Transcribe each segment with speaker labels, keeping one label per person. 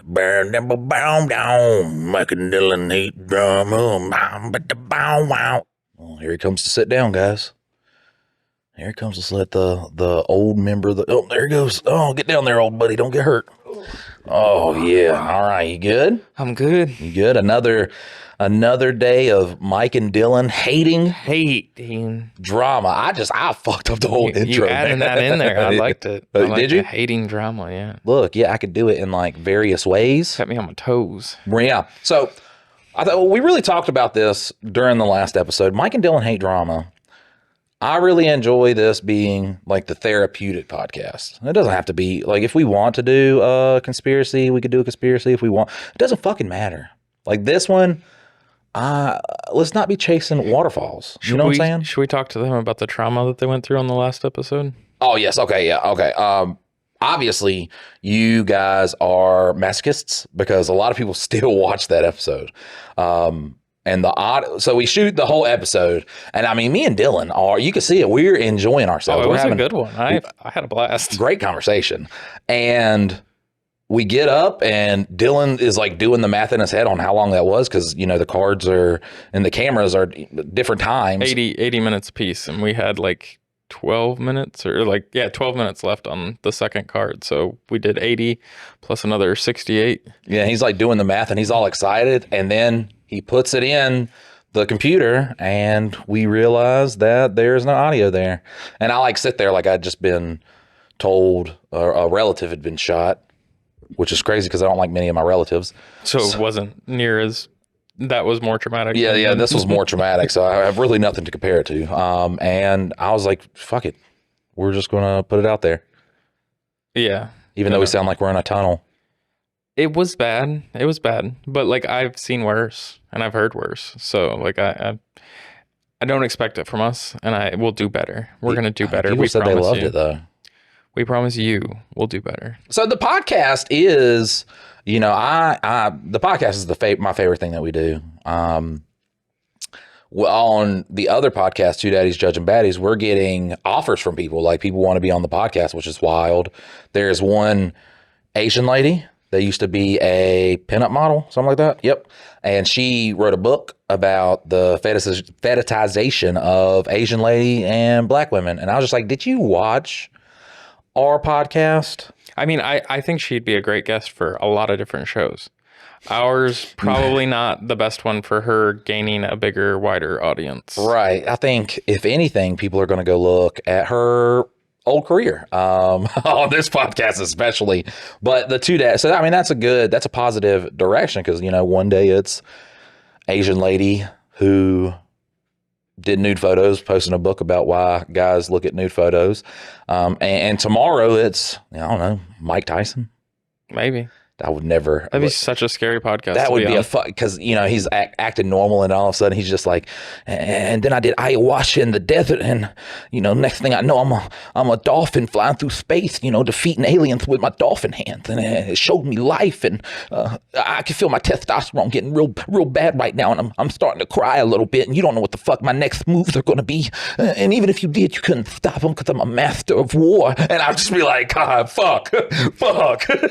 Speaker 1: Michael Dillon hate drama. Well, here he comes to sit down, guys. Here he comes to let the old member of the... Oh, there he goes. Oh, get down there, old buddy. Don't get hurt. Oh, yeah. All right. You good?
Speaker 2: I'm good.
Speaker 1: You good? Another day of Mike and Dylan hating drama. I fucked up the whole intro.
Speaker 2: You adding that in there. I liked it.
Speaker 1: Did you?
Speaker 2: Hating drama, yeah.
Speaker 1: Look, yeah, I could do it in like various ways.
Speaker 2: Kept me on my toes.
Speaker 1: Yeah. So I thought we really talked about this during the last episode. Mike and Dylan hate drama. I really enjoy this being like the therapeutic podcast. It doesn't have to be like, if we want to do a conspiracy, we could do a conspiracy if we want. It doesn't fucking matter. Like this one, let's not be chasing waterfalls. You know what I'm saying?
Speaker 2: Should we talk to them about the trauma that they went through on the last episode?
Speaker 1: Oh, yes. Okay. Yeah. Okay. Obviously, you guys are masochists because a lot of people still watch that episode. So we shoot the whole episode, and I mean, me and Dylan you can see it. We're enjoying ourselves.
Speaker 2: Oh, it was a good one. I had a blast.
Speaker 1: Great conversation. And we get up, and Dylan is like doing the math in his head on how long that was. Cause you know, the cards are, and the cameras are different times.
Speaker 2: 80 minutes a piece. And we had like 12 minutes 12 minutes left on the second card. So we did 80 plus another 68.
Speaker 1: Yeah. He's like doing the math, and he's all excited. And then he puts it in the computer, and we realize that there's no audio there. And I like sit there like I'd just been told a relative had been shot, which is crazy because I don't like many of my relatives.
Speaker 2: So it wasn't near as, that was more traumatic.
Speaker 1: Yeah, this was more traumatic. So I have really nothing to compare it to. And I was like, fuck it. We're just going to put it out there.
Speaker 2: Yeah.
Speaker 1: Even though we sound like we're in a tunnel.
Speaker 2: It was bad. But like, I've seen worse and I've heard worse. So like, I don't expect it from us, and we'll do better. We're going to do better.
Speaker 1: People said they loved it though.
Speaker 2: We promise you we'll do better.
Speaker 1: So the podcast is, you know, the podcast is my favorite thing that we do. On the other podcast, Two Daddies Judging Baddies, we're getting offers from people. Like, people want to be on the podcast, which is wild. There's one Asian lady that used to be a pinup model, something like that. Yep. And she wrote a book about the fetishization of Asian lady and black women. And I was just like, did you watch our podcast?
Speaker 2: I mean, I think she'd be a great guest for a lot of different shows. Ours, probably not the best one for her gaining a bigger, wider audience.
Speaker 1: Right. I think, if anything, people are going to go look at her old career on this podcast especially. But the two dads, so I mean, that's a positive direction, because, you know, one day it's Asian lady who did nude photos posting a book about why guys look at nude photos, and tomorrow it's, I don't know, Mike Tyson.
Speaker 2: Maybe.
Speaker 1: I would never.
Speaker 2: That'd be such a scary podcast.
Speaker 1: That would be a fun, because, you know, he's acting normal, and all of a sudden he's just like, and then I did ayahuasca in the desert, and, you know, next thing I know, I'm a dolphin flying through space, you know, defeating aliens with my dolphin hands, and it showed me life, and I can feel my testosterone getting real bad right now, and I'm starting to cry a little bit, and you don't know what the fuck my next moves are going to be, and even if you did, you couldn't stop them because I'm a master of war. And I'd just be like, God, fuck,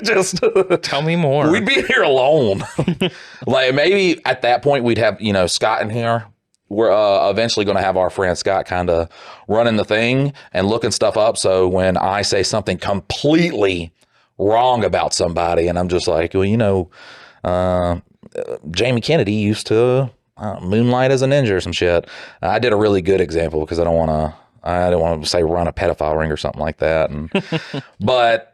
Speaker 1: just
Speaker 2: tell me more.
Speaker 1: We'd be here alone. Like, maybe at that point we'd have, you know, Scott in here. We're eventually going to have our friend Scott kind of running the thing and looking stuff up. So when I say something completely wrong about somebody, and I'm just like, well, you know, Jamie Kennedy used to moonlight as a ninja or some shit. I did a really good example because I don't want to say run a pedophile ring or something like that. And but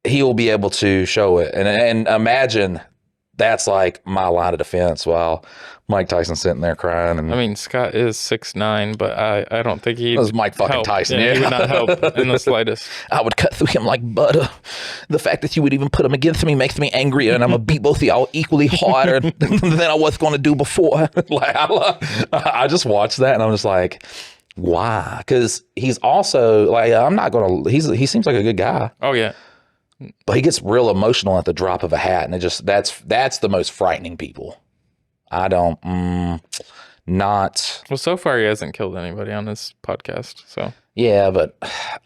Speaker 1: he will be able to show it. And imagine that's like my line of defense while Mike Tyson's sitting there crying. And
Speaker 2: I mean, Scott is 6'9", but I don't think he'd.
Speaker 1: That was Mike fucking
Speaker 2: help.
Speaker 1: Tyson.
Speaker 2: Yeah, he would not help in the slightest.
Speaker 1: I would cut through him like butter. The fact that you would even put him against me makes me angrier, and I'm going to beat both of y'all equally harder than I was going to do before. Like, I just watched that, and I'm just like, why? Because he's also like, I'm not going to, he seems like a good guy.
Speaker 2: Oh, yeah.
Speaker 1: But he gets real emotional at the drop of a hat, and it just that's the most frightening people. I don't not.
Speaker 2: Well, so far he hasn't killed anybody on this podcast, so
Speaker 1: Yeah, but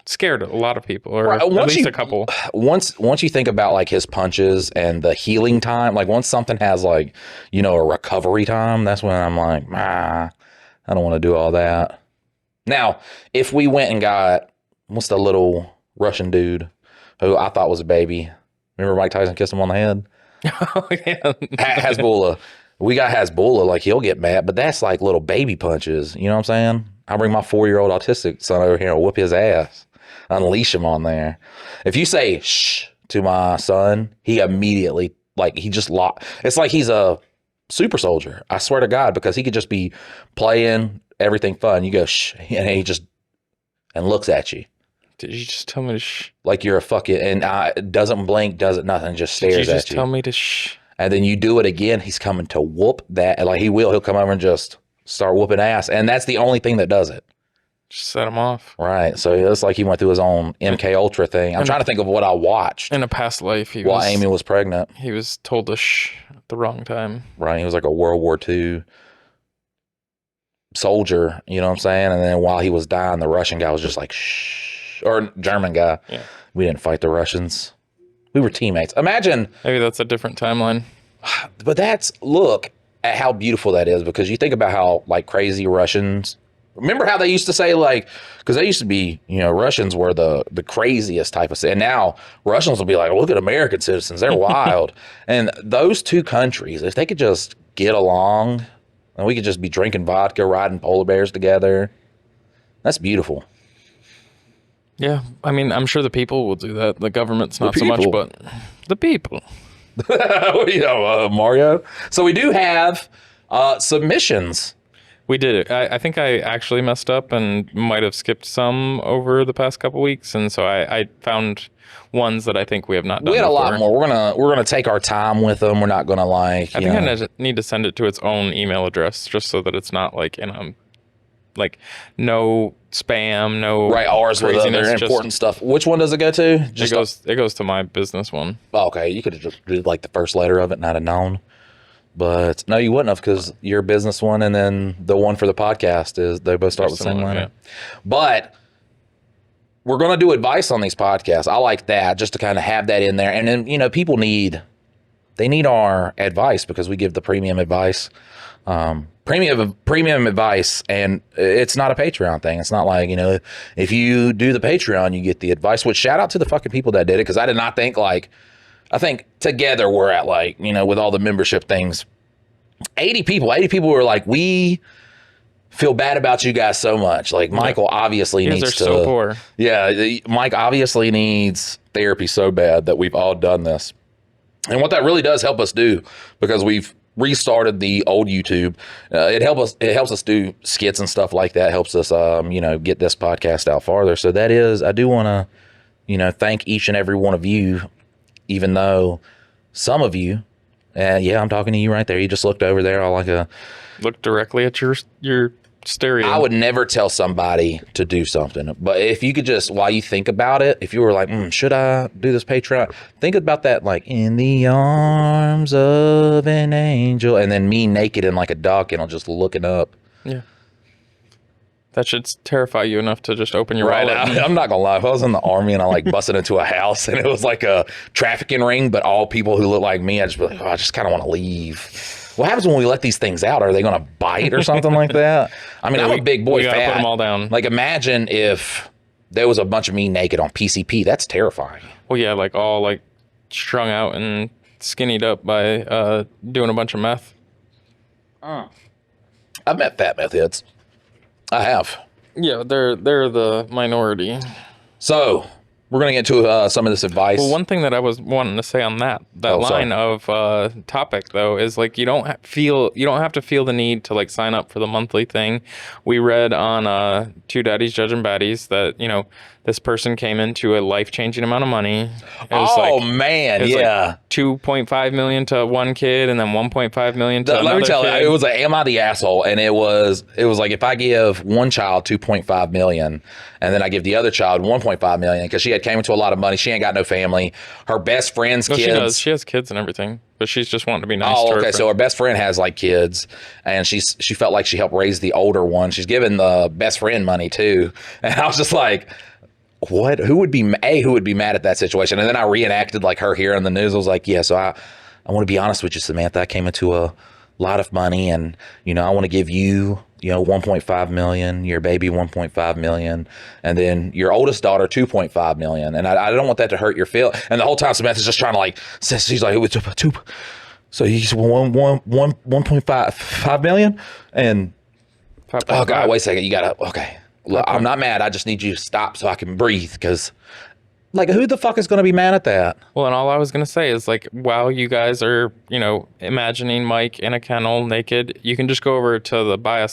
Speaker 2: Scared a lot of people, or
Speaker 1: Right,
Speaker 2: at
Speaker 1: once
Speaker 2: least
Speaker 1: you-
Speaker 2: a couple.
Speaker 1: once you think about like his punches and the healing time, like once something has like, a recovery time, that's when I'm like, I don't want to do all that. Now, if we went and got, what's the little Russian dude who I thought was a baby? Remember Mike Tyson kissed him on the head?
Speaker 2: Oh yeah.
Speaker 1: Hasbulla. We got Hasbulla, like he'll get mad, but that's like little baby punches. You know what I'm saying? I'll bring my 4-year-old autistic son over here and whoop his ass, unleash him on there. If you say shh to my son, he immediately, like, he just it's like he's a super soldier. I swear to God, because he could just be playing everything fun. You go shh, and he just and looks at you
Speaker 2: Did you just tell me to shh?
Speaker 1: like you're a fucking and doesn't blink, doesn't nothing, just stares
Speaker 2: Did you
Speaker 1: at
Speaker 2: just
Speaker 1: you.
Speaker 2: tell me to shh?
Speaker 1: And then you do it again, he's coming to whoop that. Like he'll come over and just start whooping ass. And that's the only thing that does it.
Speaker 2: Just set him off.
Speaker 1: Right. So it's like he went through his own MK Ultra thing. I'm trying to think of what I watched
Speaker 2: In a past life,
Speaker 1: while Amy was pregnant.
Speaker 2: he was told to shh at the wrong time.
Speaker 1: Right. He was like a World War II soldier, you know what I'm saying? And then while he was dying, the Russian guy was just like, shh. Or German guy.
Speaker 2: Yeah.
Speaker 1: We didn't fight the Russians. We were teammates. Imagine.
Speaker 2: Maybe that's a different timeline.
Speaker 1: But look at how beautiful that is, because you think about how like crazy Russians, remember how they used to say, like, because they used to be, Russians were the craziest type of, and now Russians will be like, look at American citizens, they're wild. And those two countries, if they could just get along and we could just be drinking vodka, riding polar bears together, that's beautiful.
Speaker 2: Yeah, I mean, I'm sure the people will do that. The government's not so much,
Speaker 1: people.
Speaker 2: but the people.
Speaker 1: Mario. So we do have submissions.
Speaker 2: We did it. I think I actually messed up and might have skipped some over the past couple weeks, and so I found ones that I think we have not done.
Speaker 1: We had a
Speaker 2: before.
Speaker 1: lot more. We're gonna take our time with them. We're not gonna like.
Speaker 2: I think I need to send it to its own email address just so that it's not like like no spam, no
Speaker 1: right, ours with
Speaker 2: craziness,
Speaker 1: other important stuff. Which one does it go to?
Speaker 2: It goes to my business one.
Speaker 1: Oh, okay, you could have just did like the first letter of it and I'd have known. But no, you wouldn't have, because your business one and then the one for the podcast they both start with the same letter. Yeah. But we're going to do advice on these podcasts. I like that, just to kind of have that in there. And then, people need our advice, because we give the premium advice. Premium advice, and it's not a Patreon thing. It's not like, if you do the Patreon, you get the advice, which shout out to the fucking people that did it, because I did not think I think together we're at with all the membership things, 80 people were like, we feel bad about you guys so much. Like Michael obviously needs to.
Speaker 2: So poor.
Speaker 1: Yeah, Mike obviously needs therapy so bad that we've all done this. And what that really does help us do, because we've restarted the old YouTube, it helps us do skits and stuff like that. Helps us get this podcast out farther. So that is, I do want to thank each and every one of you, even though some of you, I'm talking to you right there. You just looked over there all like
Speaker 2: look directly at your stereo.
Speaker 1: I would never tell somebody to do something, but if you could just, while you think about it, if you were like, should I do this Patreon? Think about that, like, in the arms of an angel, and then me naked and like a duck, and I'm just looking up.
Speaker 2: Yeah. That should terrify you enough to just open your wallet.
Speaker 1: I'm not gonna lie. If I was in the army and I busted into a house and it was like a trafficking ring, but all people who look like me, I'd just be like, I just kind of want to leave. What happens when we let these things out? Are they gonna bite or something like that? I mean, I'm a big boy.
Speaker 2: We gotta
Speaker 1: fat.
Speaker 2: put them all down.
Speaker 1: Like, imagine if there was a bunch of me naked on PCP. That's terrifying.
Speaker 2: Well, yeah, all strung out and skinnied up by doing a bunch of meth.
Speaker 1: I've met fat meth heads. I have.
Speaker 2: Yeah, they're the minority.
Speaker 1: So we're gonna get to some of this advice.
Speaker 2: Well, one thing that I was wanting to say on that line of topic though is you don't have to feel the need to sign up for the monthly thing. We read on Two Daddies Judging Baddies that This person came into a life-changing amount of money.
Speaker 1: Man, yeah.
Speaker 2: Like 2.5 million to one kid, and then 1.5 million to another
Speaker 1: Let me tell
Speaker 2: kid.
Speaker 1: you, it was like, am I the asshole? And it was like, if I give one child 2.5 million, and then I give the other child 1.5 million, because she had came into a lot of money, she ain't got no family. Her best friend's kids.
Speaker 2: She does. She has kids and everything, but she's just wanting to be nice.
Speaker 1: Oh,
Speaker 2: to her
Speaker 1: okay.
Speaker 2: friend.
Speaker 1: So her best friend has like kids, and she felt like she helped raise the older one. She's giving the best friend money too, and I was just like, what? Who would be mad at that situation? And then I reenacted like her here in the news. I was like, yeah. So I want to be honest with you, Samantha. I came into a lot of money, and I want to give you 1.5 million, your baby 1.5 million, and then your oldest daughter 2.5 million. And I don't want that to hurt your feel. And the whole time Samantha's just trying to like, she's like, it was two. So he's 1.5 million, and oh God, wait a second, you gotta okay. Look, I'm not mad. I just need you to stop so I can breathe, because like, who the fuck is going to be mad at that?
Speaker 2: Well, and all I was going to say is, like, while you guys are, imagining Mike in a kennel naked, you can just go over to the buy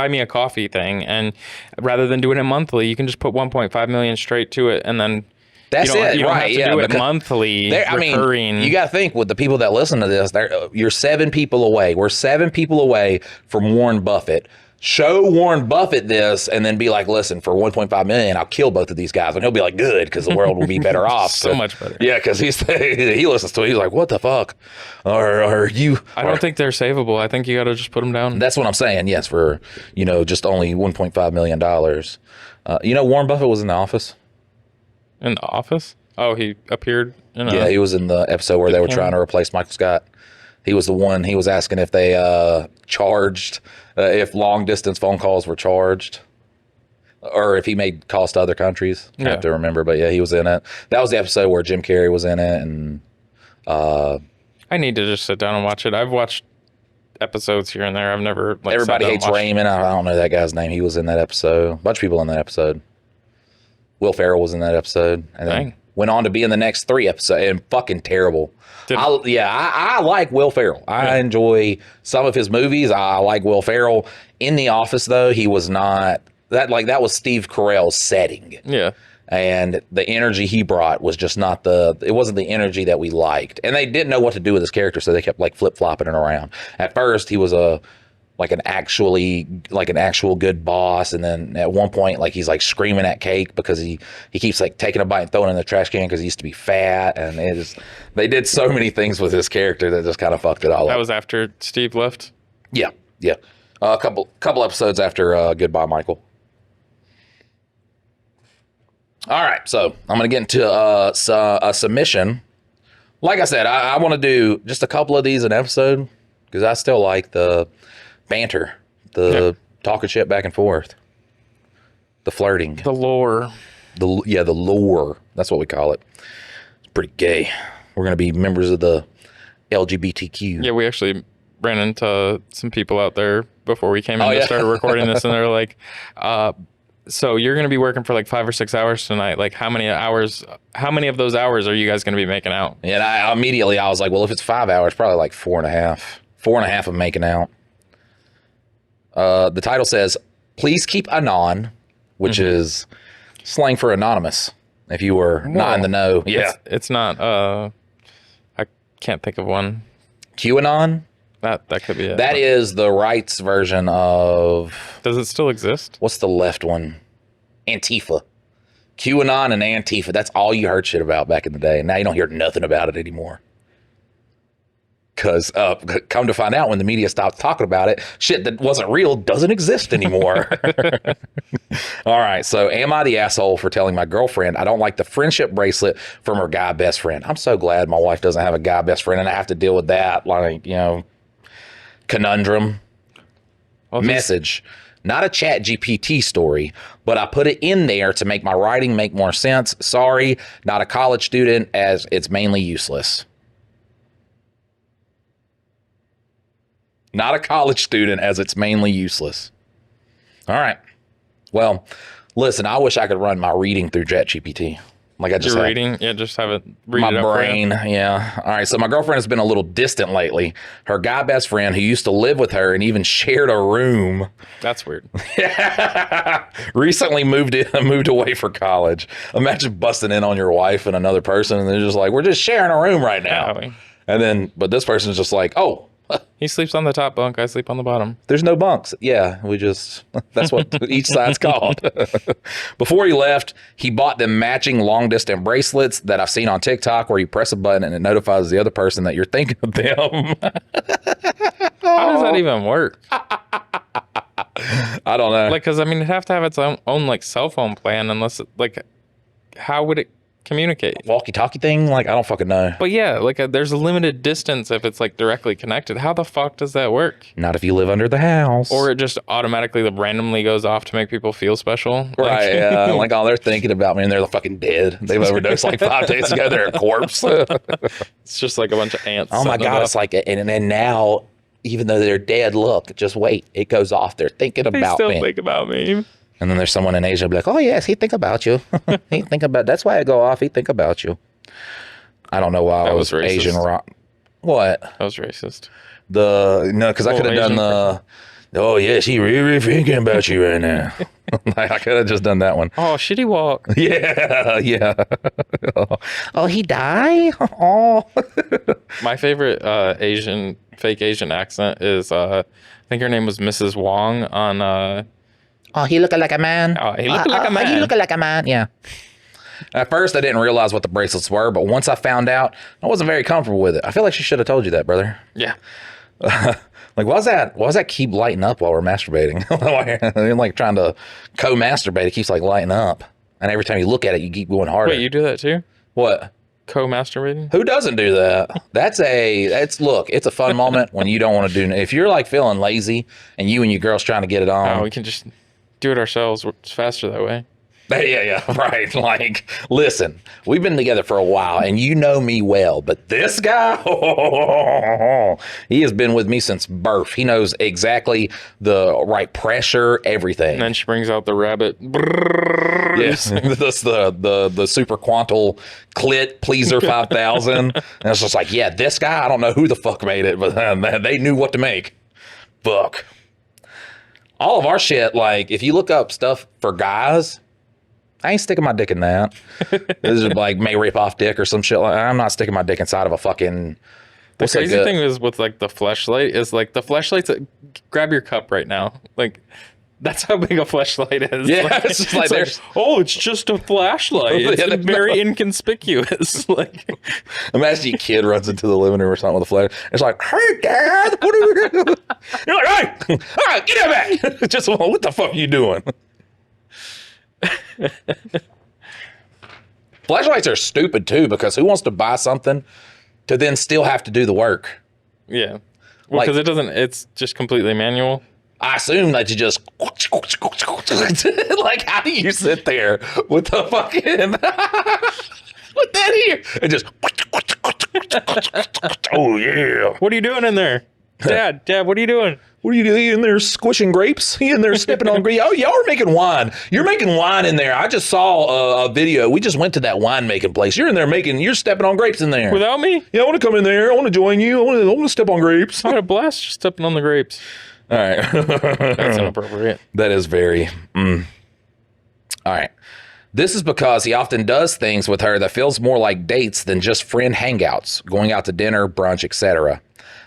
Speaker 2: me a coffee thing, and rather than doing it monthly, you can just put 1.5 million straight to it, and then
Speaker 1: that's
Speaker 2: you don't
Speaker 1: right?
Speaker 2: have to do it monthly. Recurring.
Speaker 1: You got to think with the people that listen to this. You're 7 people away. We're 7 people away from Warren Buffett. Show Warren Buffett this, and then be like, listen, for 1.5 million, I'll kill both of these guys. And he'll be like, good, because the world will be better off.
Speaker 2: So much better.
Speaker 1: Yeah, because he listens to it. He's like, what the fuck? Or you?
Speaker 2: I don't think they're savable. I think you got to just put them down.
Speaker 1: That's what I'm saying. Yes, for, just only $1.5 million. Warren Buffett was in The Office.
Speaker 2: In The Office? Oh, he appeared in
Speaker 1: Yeah, he was in the episode where they were trying to replace Michael Scott. He was the one. He was asking if they charged, if long distance phone calls were charged, or if he made calls to other countries. I have to remember, but yeah, he was in it. That was the episode where Jim Carrey was in it, and
Speaker 2: I need to just sit down and watch it. I've watched episodes here and there. I've never.
Speaker 1: Everybody Hates Raymond. I don't know that guy's name. He was in that episode. A bunch of people in that episode. Will Ferrell was in that episode, and then went on to be in the next 3 episodes. And fucking terrible. I like Will Ferrell. I enjoy some of his movies. I like Will Ferrell. In The Office, though, he was not that. Like, that was Steve Carell's setting.
Speaker 2: Yeah. And
Speaker 1: the energy he brought was just not it wasn't the energy that we liked. And they didn't know what to do with his character, so they kept like flip-flopping it around. At first, he was an actual good boss, and then at one point, like, he's like screaming at cake because he keeps like taking a bite and throwing it in the trash can because he used to be fat, and they did so many things with his character that just kind of fucked it all up.
Speaker 2: That was after Steve left?
Speaker 1: Yeah. A couple episodes after Goodbye, Michael. All right, so I'm going to get into a submission. Like I said, I want to do just a couple of these an episode because I still like the banter, the talking shit back and forth, the flirting,
Speaker 2: the lore.
Speaker 1: The lore. That's what we call it. It's pretty gay. We're going to be members of the LGBTQ.
Speaker 2: Yeah, we actually ran into some people out there before we came in and started recording this, and they're like, so you're going to be working for like 5 or 6 hours tonight. Like, how many of those hours are you guys going to be making out?
Speaker 1: And I was like, well, if it's 5 hours, probably like 4.5. 4.5 of making out. The title says, please keep anon, which is slang for anonymous. If you were not in the know. Yeah.
Speaker 2: It's not, I can't think of one.
Speaker 1: QAnon?
Speaker 2: That could be it.
Speaker 1: That is the right's version of...
Speaker 2: Does it still exist?
Speaker 1: What's the left one? Antifa. QAnon and Antifa. That's all you heard shit about back in the day. And now you don't hear nothing about it anymore. Because come to find out, when the media stopped talking about it, shit that wasn't real doesn't exist anymore. All right. So am I the asshole for telling my girlfriend I don't like the friendship bracelet from her guy best friend? I'm so glad my wife doesn't have a guy best friend and I have to deal with that. Like, conundrum. Message. Not a chat GPT story, but I put it in there to make my writing make more sense. Sorry, not a college student, as it's mainly useless. Not a college student, as it's mainly useless. All right. Well, listen, I wish I could run my reading through ChatGPT. Like I just
Speaker 2: You're
Speaker 1: had
Speaker 2: reading? Yeah, just have it read
Speaker 1: my
Speaker 2: it up for you.
Speaker 1: brain. Yeah. All right. So my girlfriend has been a little distant lately. Her guy best friend who used to live with her and even shared a room
Speaker 2: That's weird.
Speaker 1: recently moved away for college. Imagine busting in on your wife and another person and they're just like, we're just sharing a room right now.
Speaker 2: Yeah,
Speaker 1: And then, but this person's just like, oh,
Speaker 2: he sleeps on the top bunk. I sleep on the bottom.
Speaker 1: there's no bunks. Yeah, that's what each side's called. Before he left, he bought them matching long distance bracelets that I've seen on TikTok where you press a button and it notifies the other person that you're thinking of them.
Speaker 2: How does that even work?
Speaker 1: I don't know.
Speaker 2: Like, because I mean, it'd have to have its own like cell phone plan, unless like, how would it communicate?
Speaker 1: Walkie-talkie thing? Like, I don't fucking know.
Speaker 2: But yeah, like there's a limited distance if it's like directly connected. How the fuck does that work?
Speaker 1: Not if you live under the house.
Speaker 2: Or it just automatically randomly goes off to make people feel special.
Speaker 1: Right, yeah. Like, oh, they're thinking about me and they're fucking dead. They've overdosed like 5 days ago. They're a corpse.
Speaker 2: It's just like a bunch of ants.
Speaker 1: Oh my God. It's like, and now, even though they're dead, look, just wait. It goes off. They're thinking
Speaker 2: They
Speaker 1: about
Speaker 2: still
Speaker 1: me.
Speaker 2: think about me.
Speaker 1: And then there's someone in Asia be like, oh, yes, he think about you. He think about, that's why I go off. He think about you. I don't know why I was
Speaker 2: was racist.
Speaker 1: Asian rock. What?
Speaker 2: That was racist.
Speaker 1: No, because I could have done
Speaker 2: Asian
Speaker 1: oh, yes, he really thinking about you right now. Like, I could have just done that one.
Speaker 2: Oh, shitty walk.
Speaker 1: Yeah. Oh, he died? Oh.
Speaker 2: My favorite fake Asian accent is, I think her name was Mrs. Wong on,
Speaker 1: Oh, he looking like a man.
Speaker 2: Oh, he looking like a man.
Speaker 1: He looking like a man, yeah. At first, I didn't realize what the bracelets were, but once I found out, I wasn't very comfortable with it. I feel like she should have told you that, brother.
Speaker 2: yeah.
Speaker 1: Like, why does that keep lighting up while we're masturbating? Like trying to co-masturbate, it keeps like lighting up. And every time you look at it, you keep going harder.
Speaker 2: Wait, you do that too?
Speaker 1: What?
Speaker 2: Co-masturbating?
Speaker 1: Who doesn't do that? Look, it's a fun moment when you don't want to do, if you're like feeling lazy and you and your girl's trying to get it on.
Speaker 2: Oh, we can just do it ourselves. It's faster that way.
Speaker 1: Yeah, right. Like, listen, we've been together for a while and you know me well, but this guy, he has been with me since birth. He knows exactly the right pressure, everything.
Speaker 2: And then she brings out the rabbit.
Speaker 1: Yes, that's the super quantal clit pleaser 5000. And it's just like, yeah, this guy, I don't know who the fuck made it, but they knew what to make. Fuck. All of our shit, like, if you look up stuff for guys, I ain't sticking my dick in that. This is like may rip off dick or some shit. Like, I'm not sticking my dick inside of a fucking.
Speaker 2: The crazy thing is with like the fleshlight is like the fleshlight's. Grab your cup right now. Like that's how big a fleshlight is.
Speaker 1: Yeah,
Speaker 2: like,
Speaker 1: it's just like there's.
Speaker 2: Oh, it's just a flashlight. It's
Speaker 1: Yeah,
Speaker 2: very inconspicuous. Like,
Speaker 1: imagine your kid runs into the living room or something with a flash. It's like, hey, Dad, what are you doing? You're like, hey, all right, get that back. Just what the fuck are you doing? Flashlights are stupid too because who wants to buy something to then still have to do the work?
Speaker 2: yeah. Well, because it's just completely manual.
Speaker 1: I assume that you just like, how do you sit there with the fucking with that here and just oh yeah.
Speaker 2: What are you doing in there? Dad, what are you doing?
Speaker 1: What are you doing in there squishing grapes? You in there stepping on grapes? Oh, y'all are making wine. You're making wine in there. I just saw a video. We just went to that wine making place. You're in there you're stepping on grapes in there.
Speaker 2: Without me?
Speaker 1: Yeah, I want to come in there. I want to join you. I want to step on grapes.
Speaker 2: I had a blast just stepping on the grapes.
Speaker 1: All right.
Speaker 2: That's inappropriate.
Speaker 1: That is very. All right. This is because he often does things with her that feels more like dates than just friend hangouts, going out to dinner, brunch, etc.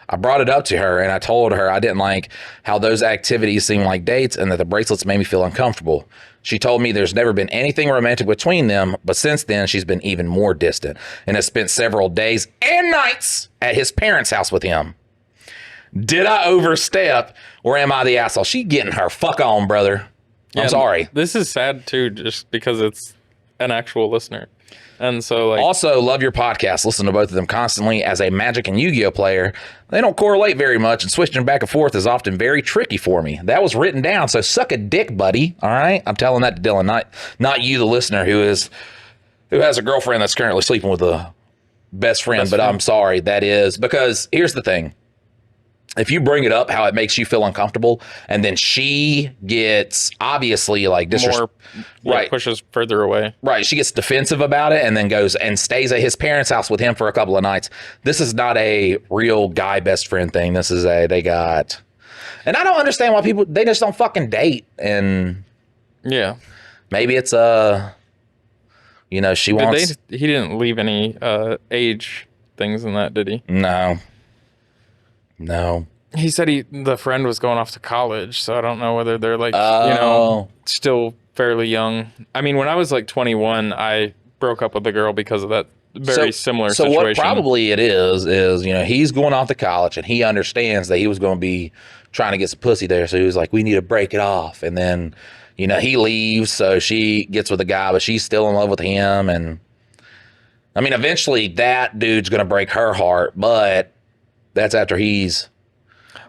Speaker 1: I brought it up to her and I told her I didn't like how those activities seemed like dates and that the bracelets made me feel uncomfortable. She told me there's never been anything romantic between them, but since then she's been even more distant and has spent several days and nights at his parents' house with him. Did I overstep or am I the asshole? She getting her fuck on, brother. I'm sorry.
Speaker 2: This is sad too, just because it's an actual listener. And so, like,
Speaker 1: also love your podcast. Listen to both of them constantly. As a Magic and Yu-Gi-Oh player, they don't correlate very much, and switching back and forth is often very tricky for me. That was written down, so suck a dick, buddy. All right, I'm telling that to Dylan, not you, the listener, who has a girlfriend that's currently sleeping with a best friend. I'm sorry, that is because here's the thing. if you bring it up how it makes you feel uncomfortable, and then she gets obviously like
Speaker 2: More,
Speaker 1: right,
Speaker 2: pushes further away.
Speaker 1: right, she gets defensive about it, and then goes and stays at his parents' house with him for a couple of nights. This is not a real guy best friend thing. This is they got, and I don't understand why they just don't fucking date. And
Speaker 2: Yeah,
Speaker 1: maybe it's she wants.
Speaker 2: he didn't leave any age things in that, did he?
Speaker 1: No.
Speaker 2: He said the friend was going off to college, so I don't know whether they're like, still fairly young. I mean, when I was like 21, I broke up with a girl because of that very similar situation.
Speaker 1: So what probably it is he's going off to college, and he understands that he was going to be trying to get some pussy there. So he was like, we need to break it off. And then, he leaves, so she gets with a guy, but she's still in love with him. And I mean, eventually that dude's going to break her heart, but that's after he's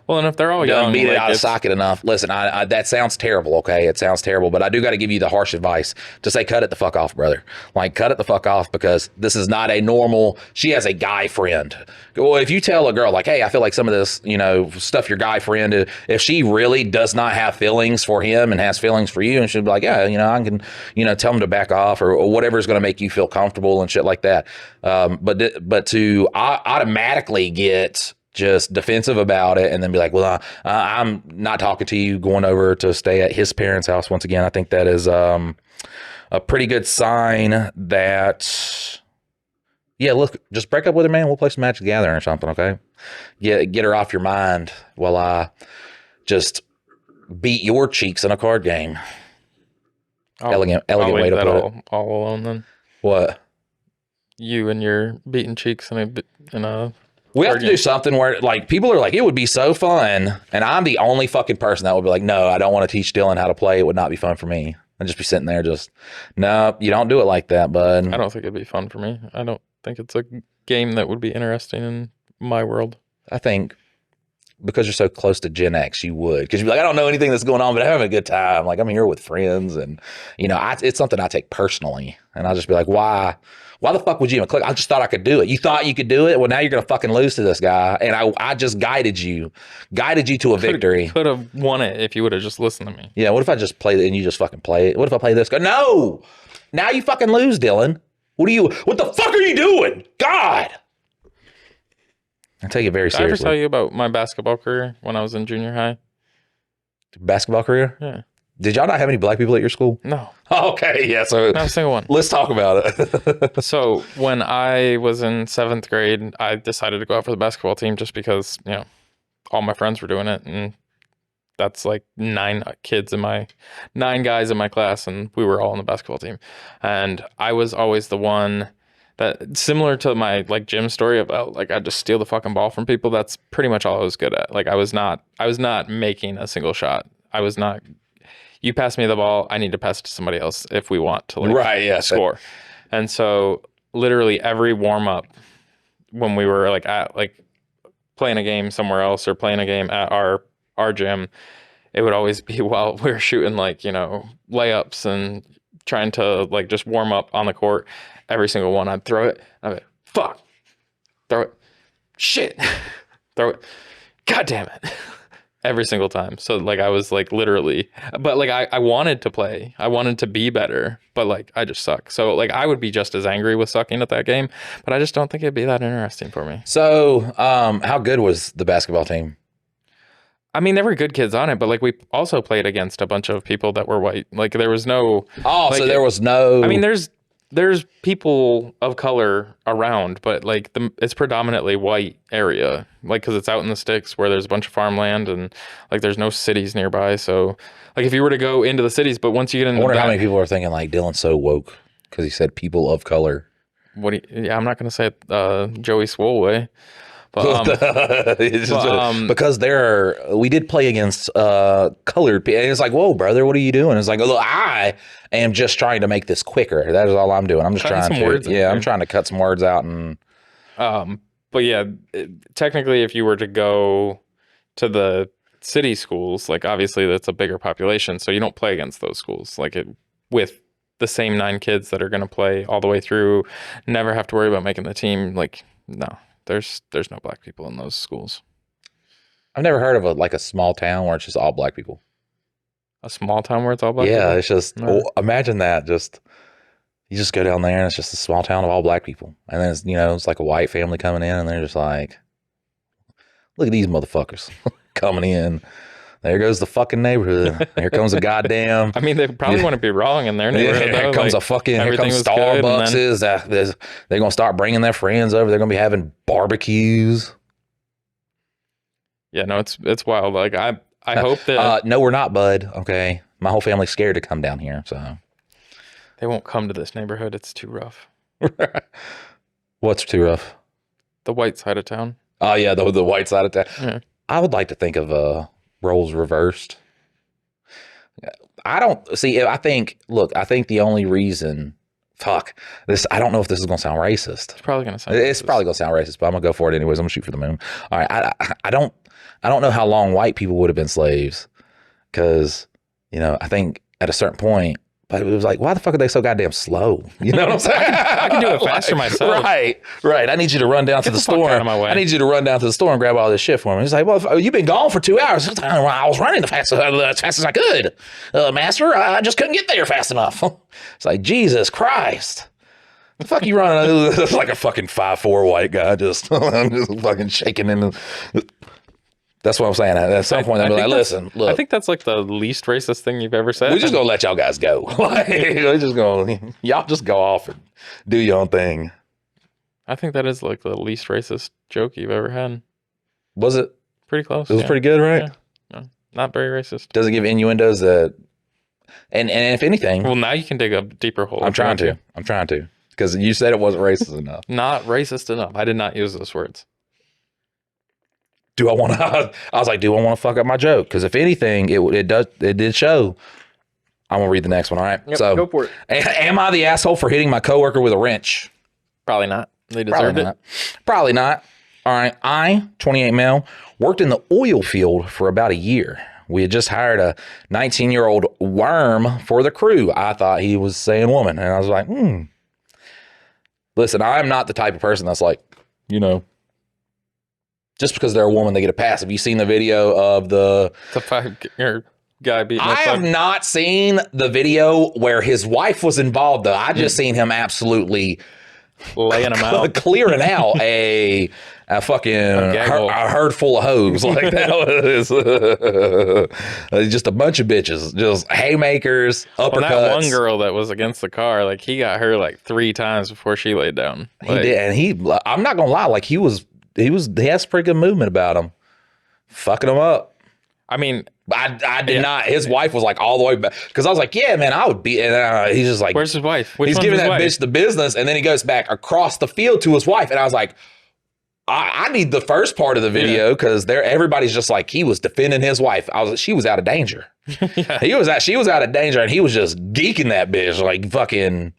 Speaker 2: well, and if they're all young,
Speaker 1: beat it out of socket enough. Listen, I that sounds terrible. Okay, it sounds terrible, but I do got to give you the harsh advice to say, cut it the fuck off, brother. Like, cut it the fuck off, because this is not a normal. She has a guy friend. Well, if you tell a girl like, hey, I feel like some of this, stuff your guy friend, if she really does not have feelings for him and has feelings for you, and she'll be like, yeah, I can, tell him to back off or whatever is going to make you feel comfortable and shit like that. But to automatically get just defensive about it and then be like, well, I'm not talking to you, going over to stay at his parents' house once again. I think that is a pretty good sign that, yeah, look, just break up with her, man. We'll play some Magic the Gathering or something, okay? Get her off your mind while I just beat your cheeks in a card game. Elegant way to put it.
Speaker 2: All alone then.
Speaker 1: What?
Speaker 2: You and your beating cheeks in a
Speaker 1: we have to do something where, like, people are like, it would be so fun, and I'm the only fucking person that would be like, no, I don't want to teach Dylan how to play. It would not be fun for me. I'd just be sitting there no, you don't do it like that, bud.
Speaker 2: I don't think it'd be fun for me. I don't think it's a game that would be interesting in my world.
Speaker 1: I think because you're so close to Gen X, you would. Because you'd be like, I don't know anything that's going on, but I'm having a good time. Like, I'm here with friends, and, it's something I take personally. And I'll just be like, why the fuck would you even click? I just thought I could do it. You thought you could do it? Well, now you're going to fucking lose to this guy. And I just guided you to a victory.
Speaker 2: Could have won it if you would have just listened to me.
Speaker 1: Yeah, what if I just play it and you just fucking play it? What if I play this? Go, no! Now you fucking lose, Dylan. What the fuck are you doing? God! I take it very seriously.
Speaker 2: Did I ever tell you about my basketball career when I was in junior high?
Speaker 1: Basketball career?
Speaker 2: Yeah.
Speaker 1: Did y'all not have any black people at your school?
Speaker 2: No.
Speaker 1: Oh, okay, yeah. So
Speaker 2: not a single one.
Speaker 1: Let's talk about it.
Speaker 2: So when I was in 7th grade, I decided to go out for the basketball team just because, all my friends were doing it, and that's like 9 guys in my class, and we were all on the basketball team. And I was always the one that, similar to my like gym story about like I'd just steal the fucking ball from people. That's pretty much all I was good at. Like I was not making a single shot. You pass me the ball, I need to pass it to somebody else if we want to score. And so literally every warm up when we were like at like playing a game somewhere else or playing a game at our gym, it would always be while we were shooting like, layups and trying to like just warm up on the court. Every single one, I'd throw it. I'd be like, fuck. Throw it. Shit. Throw it. God damn it. Every single time. So like I was like literally, but like I wanted to play. I wanted to be better, but like I just suck. So like I would be just as angry with sucking at that game, but I just don't think it'd be that interesting for me.
Speaker 1: So how good was the basketball team?
Speaker 2: I mean, there were good kids on it, but like we also played against a bunch of people that were white. Like there was no.
Speaker 1: Oh, like, so there was no.
Speaker 2: I mean, there's people of color around, but like it's predominantly white area, like because it's out in the sticks where there's a bunch of farmland and like there's no cities nearby. So like if you were to go into the cities, but once you get into,
Speaker 1: I wonder how many people are thinking like Dylan's so woke because he said people of color.
Speaker 2: I'm not gonna say it Joey Swole way. But,
Speaker 1: because we did play against colored people. And it's like, whoa, brother, what are you doing? It's like, look, I am just trying to make this quicker. That is all I'm doing. I'm just trying to cut some words out. And
Speaker 2: but yeah, technically, if you were to go to the city schools, like obviously that's a bigger population, so you don't play against those schools with the same 9 kids that are going to play all the way through. Never have to worry about making the team. Like no. There's no black people in those schools.
Speaker 1: I've never heard of a small town where it's just all black people.
Speaker 2: A small town where it's all black
Speaker 1: Yeah,
Speaker 2: people?
Speaker 1: it's just imagine that. Just you just go down there and it's just a small town of all black people, and then it's like a white family coming in, and they're just like, look at these motherfuckers coming in. There goes the fucking neighborhood. Here comes a goddamn.
Speaker 2: I mean, they probably wouldn't be wrong in their neighborhood.
Speaker 1: Here comes here comes Starbucks. They're gonna start bringing their friends over. They're gonna be having barbecues.
Speaker 2: Yeah, no, it's wild. Like I hope that
Speaker 1: no, we're not, bud. Okay, my whole family's scared to come down here, so
Speaker 2: they won't come to this neighborhood. It's too rough.
Speaker 1: What's too rough?
Speaker 2: The white side of town.
Speaker 1: Oh yeah, the white side of town.
Speaker 2: Yeah.
Speaker 1: I would like to think of roles reversed. I don't see. I think the only reason. Fuck this. I don't know if this is gonna sound racist.
Speaker 2: It's probably gonna sound.
Speaker 1: It's probably gonna sound racist, but I'm gonna go for it anyways. I'm gonna shoot for the moon. All right. I don't know how long white people would have been slaves, because I think at a certain point. But it was like, why the fuck are they so goddamn slow? You know what I'm saying?
Speaker 2: I can do it faster myself.
Speaker 1: Right. I need you to run down to the store.
Speaker 2: Out of my way.
Speaker 1: I need you to run down to the store and grab all this shit for me. He's like, well, you've been gone for 2 hours. I was running as fast as I could. Master, I just couldn't get there fast enough. It's like, Jesus Christ. The fuck you running? It's like a fucking 5'4" white guy just fucking shaking in the... That's what I'm saying. At some point, I'll be like, listen, look.
Speaker 2: I think that's like the least racist thing you've ever said.
Speaker 1: We're just going to let y'all guys go. Y'all just go off and do your own thing.
Speaker 2: I think that is like the least racist joke you've ever had.
Speaker 1: Was it?
Speaker 2: Pretty close.
Speaker 1: It was pretty good, right?
Speaker 2: Yeah. No, not very racist.
Speaker 1: Does it give innuendos that, and if anything.
Speaker 2: Well, now you can dig a deeper hole.
Speaker 1: I'm trying to. Because you said it wasn't racist enough.
Speaker 2: Not racist enough. I did not use those words.
Speaker 1: Do I want to? I was like, do I want to fuck up my joke? Because if anything, it did show. I'm gonna read the next one. All right.
Speaker 2: Yep,
Speaker 1: so
Speaker 2: go for it.
Speaker 1: Am I the asshole for hitting my coworker with a wrench?
Speaker 2: Probably not. They deserved it.
Speaker 1: Probably not. All right. I, 28 male, worked in the oil field for about a year. We had just hired a 19-year-old worm for the crew. I thought he was saying woman, and I was like, Listen, I'm not the type of person that's like, just because they're a woman, they get a pass. Have you seen the video of the
Speaker 2: 5-year guy beating
Speaker 1: I have not seen the video where his wife was involved, though. I just seen him absolutely
Speaker 2: laying him out,
Speaker 1: clearing out a fucking a herd full of hoes. Like that was just a bunch of bitches, just haymakers, uppercuts.
Speaker 2: Well, that one girl that was against the car, like he got her like 3 times before she laid down.
Speaker 1: He did, and I'm not gonna lie, like he has pretty good movement about him, fucking him up.
Speaker 2: I mean,
Speaker 1: I did not. His wife was like all the way back, because I was like, yeah, man, I would be. And he's just like,
Speaker 2: where's his wife?
Speaker 1: He's giving that bitch the business, and then he goes back across the field to his wife, and I was like, I need the first part of the video, because everybody's just like, he was defending his wife. She was out of danger. She was out of danger, and he was just geeking that bitch like fucking.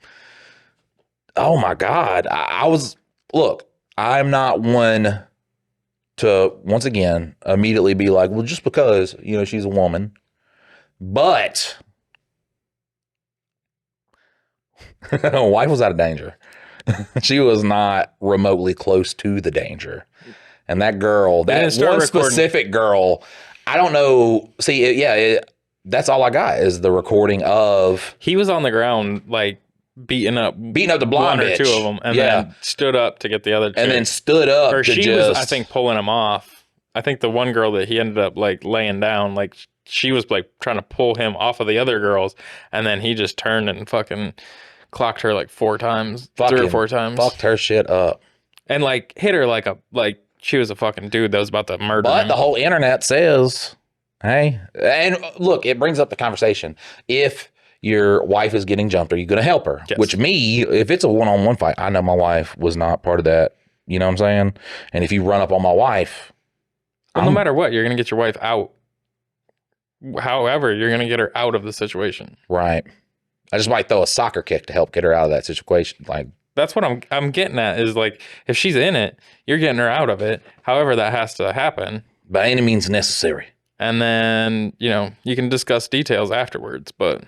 Speaker 1: Oh my God, look. I'm not one to, once again, immediately be like, well, just because, she's a woman. But wife was out of danger. She was not remotely close to the danger. And that girl, that one specific girl, I don't know. See, that's all I got is the recording of.
Speaker 2: He was on the ground, like, beating up
Speaker 1: the blonde bitch.
Speaker 2: Or 2 of them, and then stood up to get the other 2.
Speaker 1: And then stood up
Speaker 2: or she was, I think, pulling him off. I think the one girl that he ended up like laying down, like she was like trying to pull him off of the other girls, and then he just turned and fucking clocked her like 4 times, 3 or 4 times.
Speaker 1: Fucked her shit up.
Speaker 2: And like hit her like she was a fucking dude that was about to murder him.
Speaker 1: But the whole internet says, hey, and look, it brings up the conversation. If your wife is getting jumped, are you going to help her? Yes. Which if it's a one-on-one fight, I know my wife was not part of that. You know what I'm saying? And if you run up on my wife.
Speaker 2: Well, no matter what, you're going to get your wife out. However, you're going to get her out of the situation.
Speaker 1: Right. I just might throw a soccer kick to help get her out of that situation. Like,
Speaker 2: that's what I'm getting at is like, if she's in it, you're getting her out of it. However, that has to happen.
Speaker 1: By any means necessary.
Speaker 2: And then, you can discuss details afterwards, But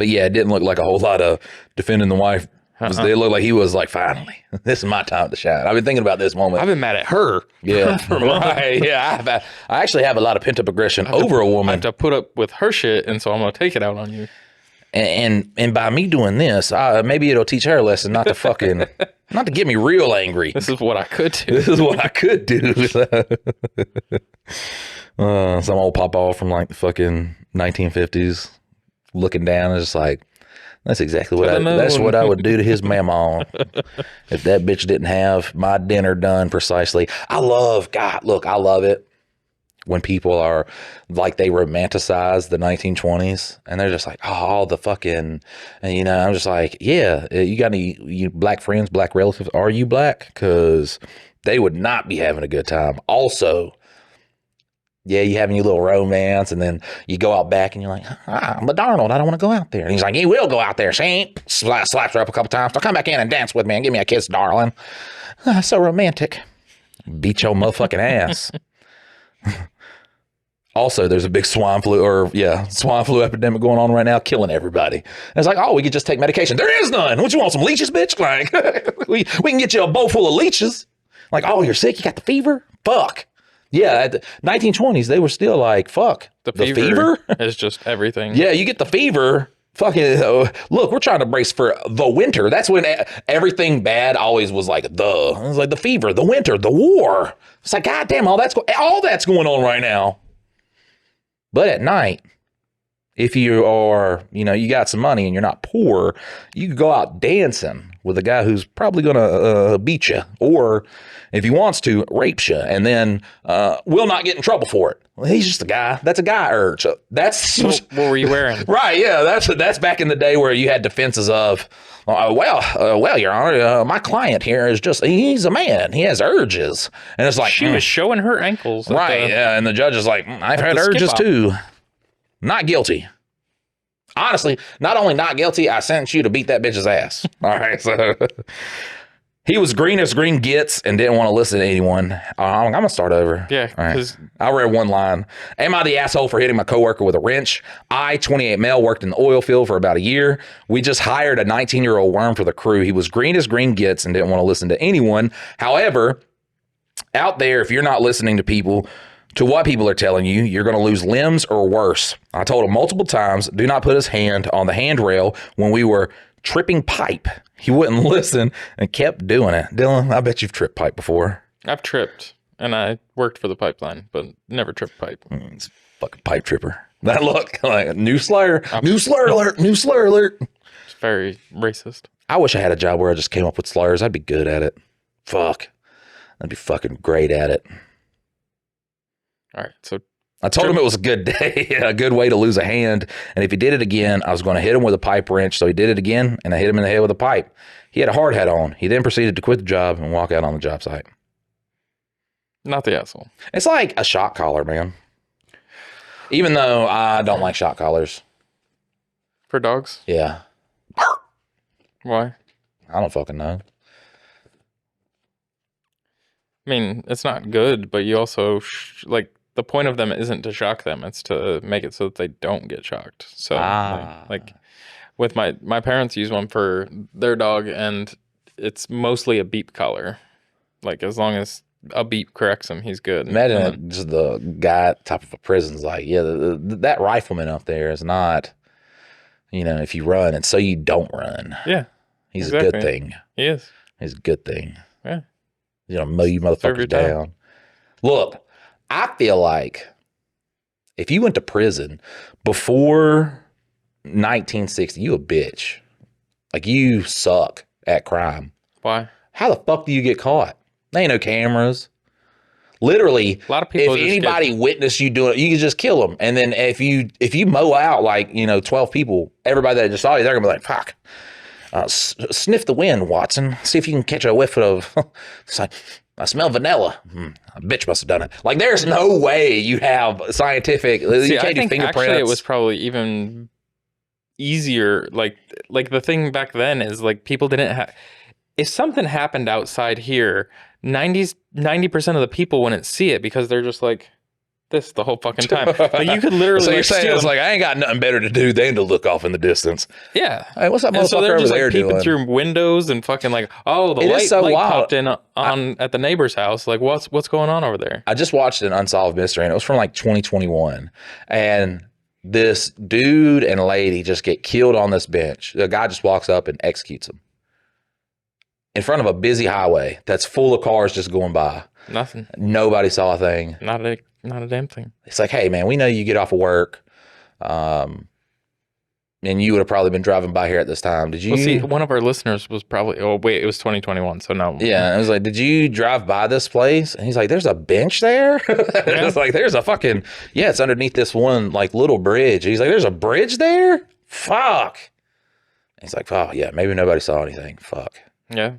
Speaker 2: yeah,
Speaker 1: it didn't look like a whole lot of defending the wife It looked like he was like, finally, this is my time to shine. I've been thinking about this moment.
Speaker 2: I've been mad at her.
Speaker 1: Yeah,
Speaker 2: for months.
Speaker 1: right. Yeah, I actually have a lot of pent up aggression over a
Speaker 2: I
Speaker 1: woman.
Speaker 2: have to put up with her shit, and so I'm gonna take it out on you.
Speaker 1: And by me doing this, maybe it'll teach her a lesson not to not to get me real angry.
Speaker 2: This is what I could do.
Speaker 1: This is what I could do. Some old papa from like the fucking 1950s looking down and just like, that's exactly that's what I would do to his mama if that bitch didn't have my dinner done precisely. I love it when people are like, they romanticize the 1920s and they're just like, oh, all the fucking, and you know, I'm just like, yeah, you got any black friends, black relatives? Are you black? Because they would not be having a good time. Also, yeah, you having your little romance, and then you go out back and you're like, but Darnold, I don't want to go out there. And he's like, you will go out there. She ain't. Slaps her up a couple times. So come back in and dance with me and give me a kiss, darling. So romantic. Beat your motherfucking ass. Also, there's a big swine flu epidemic going on right now, killing everybody. And it's like, oh, we could just take medication. There is none. What, you want, some leeches, bitch? Like, we can get you a bowl full of leeches. Like, oh, you're sick? You got the fever? Fuck. Yeah, at the 1920s, they were still like, fuck. The fever
Speaker 2: is just everything.
Speaker 1: Yeah, you get the fever. Fucking, look, we're trying to brace for the winter. That's when everything bad always was like, it was like the fever, the winter, the war. It's like, goddamn, all that's going on right now. But at night, if you are, you got some money and you're not poor, you could go out dancing with a guy who's probably going to beat you, or if he wants to, rape you, and then will not get in trouble for it. Well, he's just a guy. That's a guy urge. That's
Speaker 2: what were you wearing?
Speaker 1: Right? Yeah, that's back in the day where you had defenses of, well, Your Honor, my client here he's a man. He has urges, and it's like
Speaker 2: she was showing her ankles,
Speaker 1: right? Yeah, and the judge is like, I've had urges too. Not guilty. Honestly, not only not guilty, I sentenced you to beat that bitch's ass. All right, so he was green as green gets and didn't want to listen to anyone. I'm going to start over.
Speaker 2: Yeah.
Speaker 1: Right. I read one line. Am I the asshole for hitting my coworker with a wrench? I, 28 male, worked in the oil field for about a year. We just hired a 19-year-old worm for the crew. He was green as green gets and didn't want to listen to anyone. However, out there, if you're not listening to what people are telling you, you're going to lose limbs or worse. I told him multiple times, do not put his hand on the handrail when we were tripping pipe. He wouldn't listen and kept doing it. Dylan, I bet you've tripped pipe before.
Speaker 2: I've tripped, and I worked for the pipeline, but never tripped pipe.
Speaker 1: It's fucking pipe tripper. That look like new slur. New slur alert. New slur alert.
Speaker 2: It's very racist.
Speaker 1: I wish I had a job where I just came up with slurs. I'd be good at it. Fuck. I'd be fucking great at it.
Speaker 2: All right, so
Speaker 1: I told him it was a good day, a good way to lose a hand. And if he did it again, I was going to hit him with a pipe wrench. So he did it again, and I hit him in the head with a pipe. He had a hard hat on. He then proceeded to quit the job and walk out on the job site.
Speaker 2: Not the asshole.
Speaker 1: It's like a shock collar, man. Even though I don't like shock collars.
Speaker 2: For dogs?
Speaker 1: Yeah.
Speaker 2: Why?
Speaker 1: I don't fucking know.
Speaker 2: I mean, it's not good, but you also, the point of them isn't to shock them. It's to make it so that they don't get shocked. So, like with my parents use one for their dog, and it's mostly a beep collar. Like, as long as a beep corrects him, he's good.
Speaker 1: Imagine just the guy at the top of a prison's like, yeah, that rifleman up there is not, if you run, and so you don't run.
Speaker 2: Yeah.
Speaker 1: He's exactly. A good thing.
Speaker 2: He is.
Speaker 1: He's a good thing.
Speaker 2: Yeah.
Speaker 1: Mow you motherfuckers down. Look, I feel like if you went to prison before 1960, you a bitch. Like, you suck at crime.
Speaker 2: Why?
Speaker 1: How the fuck do you get caught? There ain't no cameras. Literally,
Speaker 2: a lot of people,
Speaker 1: if anybody witnessed you doing it, you can just kill them. And then if you mow out 12 people, everybody that just saw you, they're gonna be like, fuck. Sniff the wind, Watson. See if you can catch a whiff of. It's like, I smell vanilla. A bitch must have done it. Like, there's no way you have scientific. You can't do fingerprints.
Speaker 2: Actually, it was probably even easier. Like the thing back then is, like, people didn't have. If something happened outside here, 90% of the people wouldn't see it because they're just like, this the whole fucking time. Like you could literally.
Speaker 1: So you're
Speaker 2: like,
Speaker 1: saying
Speaker 2: steal
Speaker 1: it's like I ain't got nothing better to do than to look off in the distance.
Speaker 2: yeah.
Speaker 1: Hey, what's that
Speaker 2: And so
Speaker 1: motherfucker
Speaker 2: they're
Speaker 1: over
Speaker 2: just
Speaker 1: there
Speaker 2: like peeping
Speaker 1: doing?
Speaker 2: through windows and fucking like, oh, the
Speaker 1: It is so
Speaker 2: light
Speaker 1: wild.
Speaker 2: popped in on at the neighbor's house. Like, what's going on over there?
Speaker 1: I just watched an Unsolved Mystery, and it was from like 2021, and this dude and lady just get killed on this bench. The guy just walks up and executes them in front of a busy highway that's full of cars just going by.
Speaker 2: Nothing.
Speaker 1: Nobody saw a thing.
Speaker 2: Not a damn thing.
Speaker 1: It's like, hey man, we know you get off of work, and you would have probably been driving by here at this time. Did you?
Speaker 2: Well, see, one of our listeners was probably. Oh wait, it was 2021, so no.
Speaker 1: Yeah, I was like, did you drive by this place? And he's like, there's a bench there. It's like, there's a fucking it's underneath this one like little bridge. He's like, there's a bridge there. Fuck. He's like, oh yeah, maybe nobody saw anything. Fuck.
Speaker 2: Yeah.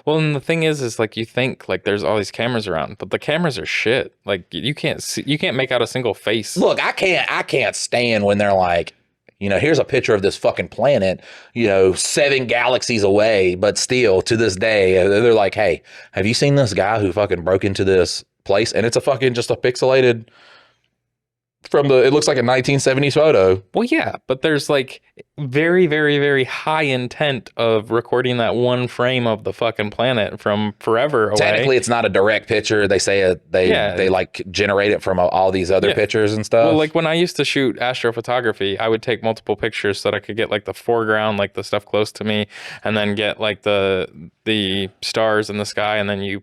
Speaker 2: Well, and the thing is like you think like there's all these cameras around, but the cameras are shit. Like you can't make out a single face.
Speaker 1: Look, I can't stand when they're like, here's a picture of this fucking planet, 7 galaxies away, but still to this day, they're like, hey, have you seen this guy who fucking broke into this place? And it's a fucking just a pixelated it looks like a 1970s photo.
Speaker 2: Well, yeah, but there's like very, very, very high intent of recording that one frame of the fucking planet from forever away.
Speaker 1: Technically, it's not a direct picture. They say they like generate it from all these other pictures and stuff.
Speaker 2: Well, like when I used to shoot astrophotography, I would take multiple pictures so that I could get like the foreground, like the stuff close to me, and then get like the stars in the sky, and then you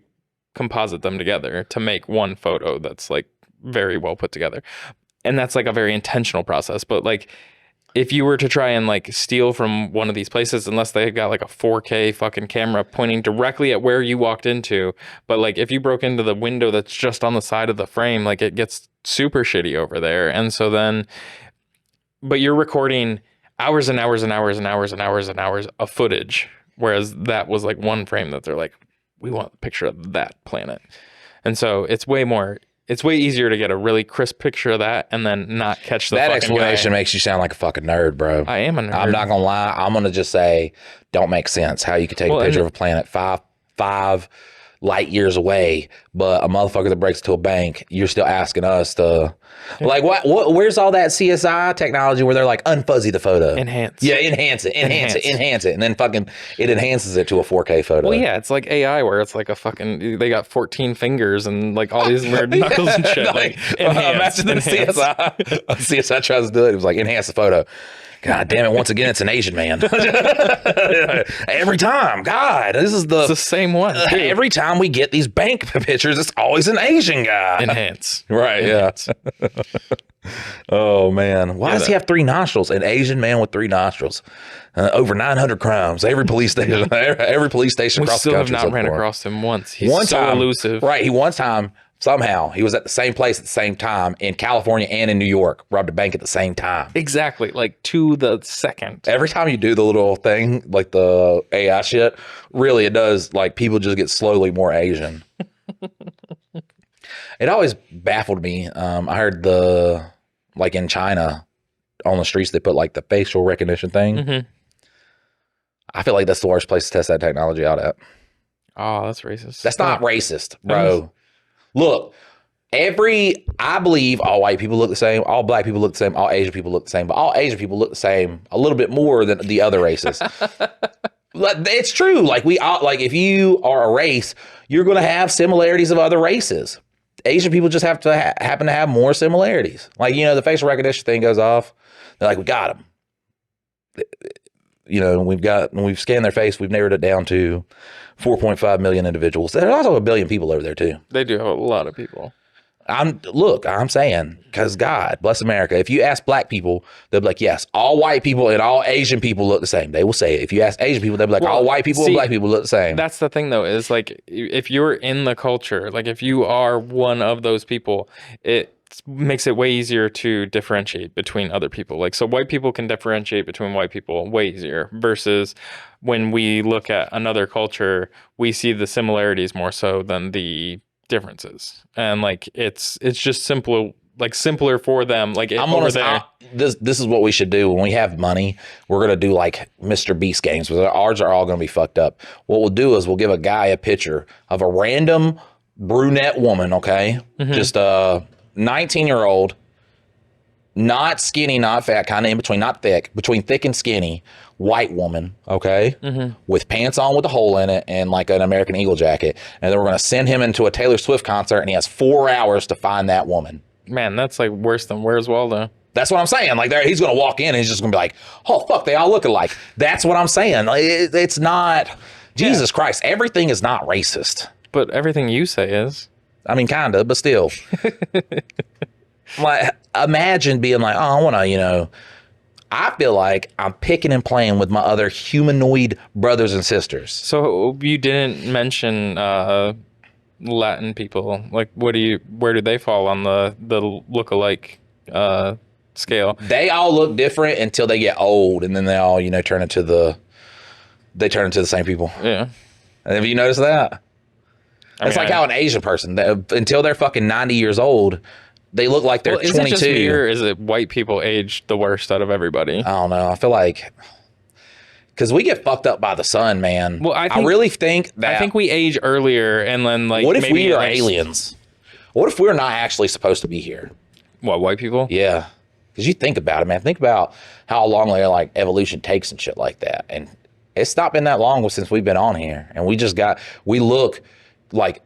Speaker 2: composite them together to make one photo that's like very well put together. And that's like a very intentional process. But like if you were to try and like steal from one of these places, unless they got like a 4K fucking camera pointing directly at where you walked into, but like if you broke into the window that's just on the side of the frame, like it gets super shitty over there. And so then, but you're recording hours and hours and hours and hours and hours and hours of footage. Whereas that was like one frame that they're like, we want a picture of that planet. And so it's way easier to get a really crisp picture of that and then not catch the
Speaker 1: that
Speaker 2: fucking
Speaker 1: explanation
Speaker 2: guy.
Speaker 1: makes you sound like a fucking nerd, bro.
Speaker 2: I am a nerd.
Speaker 1: I'm not gonna lie. I'm gonna just say, don't make sense how you could take a picture of a planet five light years away, but a motherfucker that breaks into a bank, you're still asking us to like what where's all that CSI technology where they're like unfuzzy the photo,
Speaker 2: enhance
Speaker 1: it, and then fucking it enhances it to a 4K photo.
Speaker 2: Well, yeah, it's like AI where it's like a fucking they got 14 fingers and like all these weird knuckles and shit. Like
Speaker 1: imagine the CSI tries to do it. It was like enhance the photo. God damn it! Once again, it's an Asian man. Every time, God, it's the
Speaker 2: same one. Too.
Speaker 1: Every time we get these bank pictures, it's always an Asian guy.
Speaker 2: Enhance,
Speaker 1: right?
Speaker 2: Enhance.
Speaker 1: Yeah. Oh man, why does he have 3 nostrils? An Asian man with 3 nostrils. Over 900 crimes. Every police station across the country. We still
Speaker 2: have not ran across him once. He's
Speaker 1: one
Speaker 2: so
Speaker 1: time,
Speaker 2: elusive.
Speaker 1: Right? One time. Somehow he was at the same place at the same time in California and in New York, robbed a bank at the same time.
Speaker 2: Exactly, like to the second.
Speaker 1: Every time you do the little thing, like the AI shit, really it does, like people just get slowly more Asian. It always baffled me. I heard like in China, on the streets, they put like the facial recognition thing.
Speaker 2: Mm-hmm.
Speaker 1: I feel like that's the worst place to test that technology out at.
Speaker 2: Oh, that's racist.
Speaker 1: That's not racist, bro. Look, I believe all white people look the same, all black people look the same, all Asian people look the same, but all Asian people look the same a little bit more than the other races. It's true. Like if you are a race, you're going to have similarities of other races. Asian people just have to happen to have more similarities. Like, the facial recognition thing goes off. They're like, we got them. We've scanned their face. We've narrowed it down to 4.5 million individuals. There's also 1 billion people over there too.
Speaker 2: They do have a lot of people.
Speaker 1: I'm saying, because God bless America. If you ask black people, they'll be like, yes, all white people and all Asian people look the same. They will say it. If you ask Asian people, they'll be like, all white people and black people look the same.
Speaker 2: That's the thing though, is like, if you're in the culture, like if you are one of those people, it makes it way easier to differentiate between other people. Like, so white people can differentiate between white people way easier versus when we look at another culture, we see the similarities more so than the differences. And like, it's just simpler for them. Like
Speaker 1: this is what we should do when we have money. We're going to do like Mr. Beast games, but ours are all going to be fucked up. What we'll do is we'll give a guy a picture of a random brunette woman. Okay. Mm-hmm. Just, 19-year-old, not skinny, not fat, kind of in between, not thick, between thick and skinny, white woman, okay, with pants on with a hole in it and like an American Eagle jacket. And then we're going to send him into a Taylor Swift concert, and he has 4 hours to find that woman.
Speaker 2: Man, that's like worse than Where's Waldo.
Speaker 1: That's what I'm saying. Like, he's going to walk in and he's just going to be like, oh, fuck, they all look alike. That's what I'm saying. Like, it's not, Jesus Christ, everything is not racist.
Speaker 2: But everything you say is.
Speaker 1: I mean, kind of, but still. Like, imagine being like, oh, I want to, I feel like I'm picking and playing with my other humanoid brothers and sisters.
Speaker 2: So you didn't mention Latin people. Like, where do they fall on the look-alike scale? They
Speaker 1: all look different until they get old, and then they all, turn into the same people.
Speaker 2: Yeah.
Speaker 1: Have you noticed that? It's like how an Asian person, until they're fucking 90 years old, they look like they're 22. Is it just me,
Speaker 2: or is it white people age the worst out of everybody?
Speaker 1: I don't know. I feel like, because we get fucked up by the sun, man. Well, I really think that.
Speaker 2: I think we age earlier, and then like.
Speaker 1: What if we are aliens? What if we're not actually supposed to be here?
Speaker 2: What, white people?
Speaker 1: Yeah. Because you think about it, man. Think about how long like evolution takes and shit like that. And it's not been that long since we've been on here. And we look like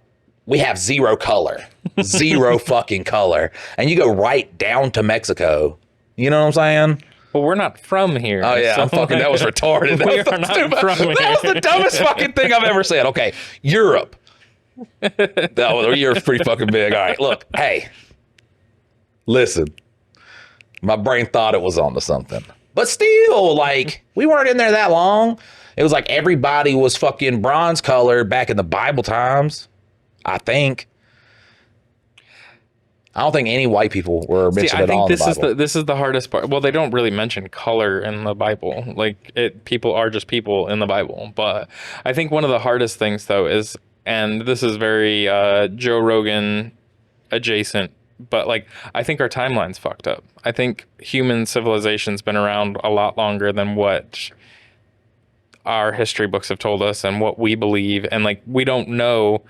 Speaker 1: we have zero color. Zero fucking color. And you go right down to Mexico. You know what I'm saying?
Speaker 2: Well, we're not from here.
Speaker 1: Oh, yeah.
Speaker 2: So
Speaker 1: that was retarded. That was the dumbest fucking thing I've ever said. Okay. Europe. Europe's pretty fucking big. All right. Look. Hey. Listen. My brain thought it was onto something. But still, like, we weren't in there that long. It was like everybody was fucking bronze colored back in the Bible times. I think. I don't think any white people were mentioned at all in the Bible.
Speaker 2: This is the hardest part. Well, they don't really mention color in the Bible. Like, people are just people in the Bible. But I think one of the hardest things, though, is, and this is very Joe Rogan adjacent, but like, I think our timeline's fucked up. I think human civilization's been around a lot longer than what our history books have told us and what we believe. And like, we don't know.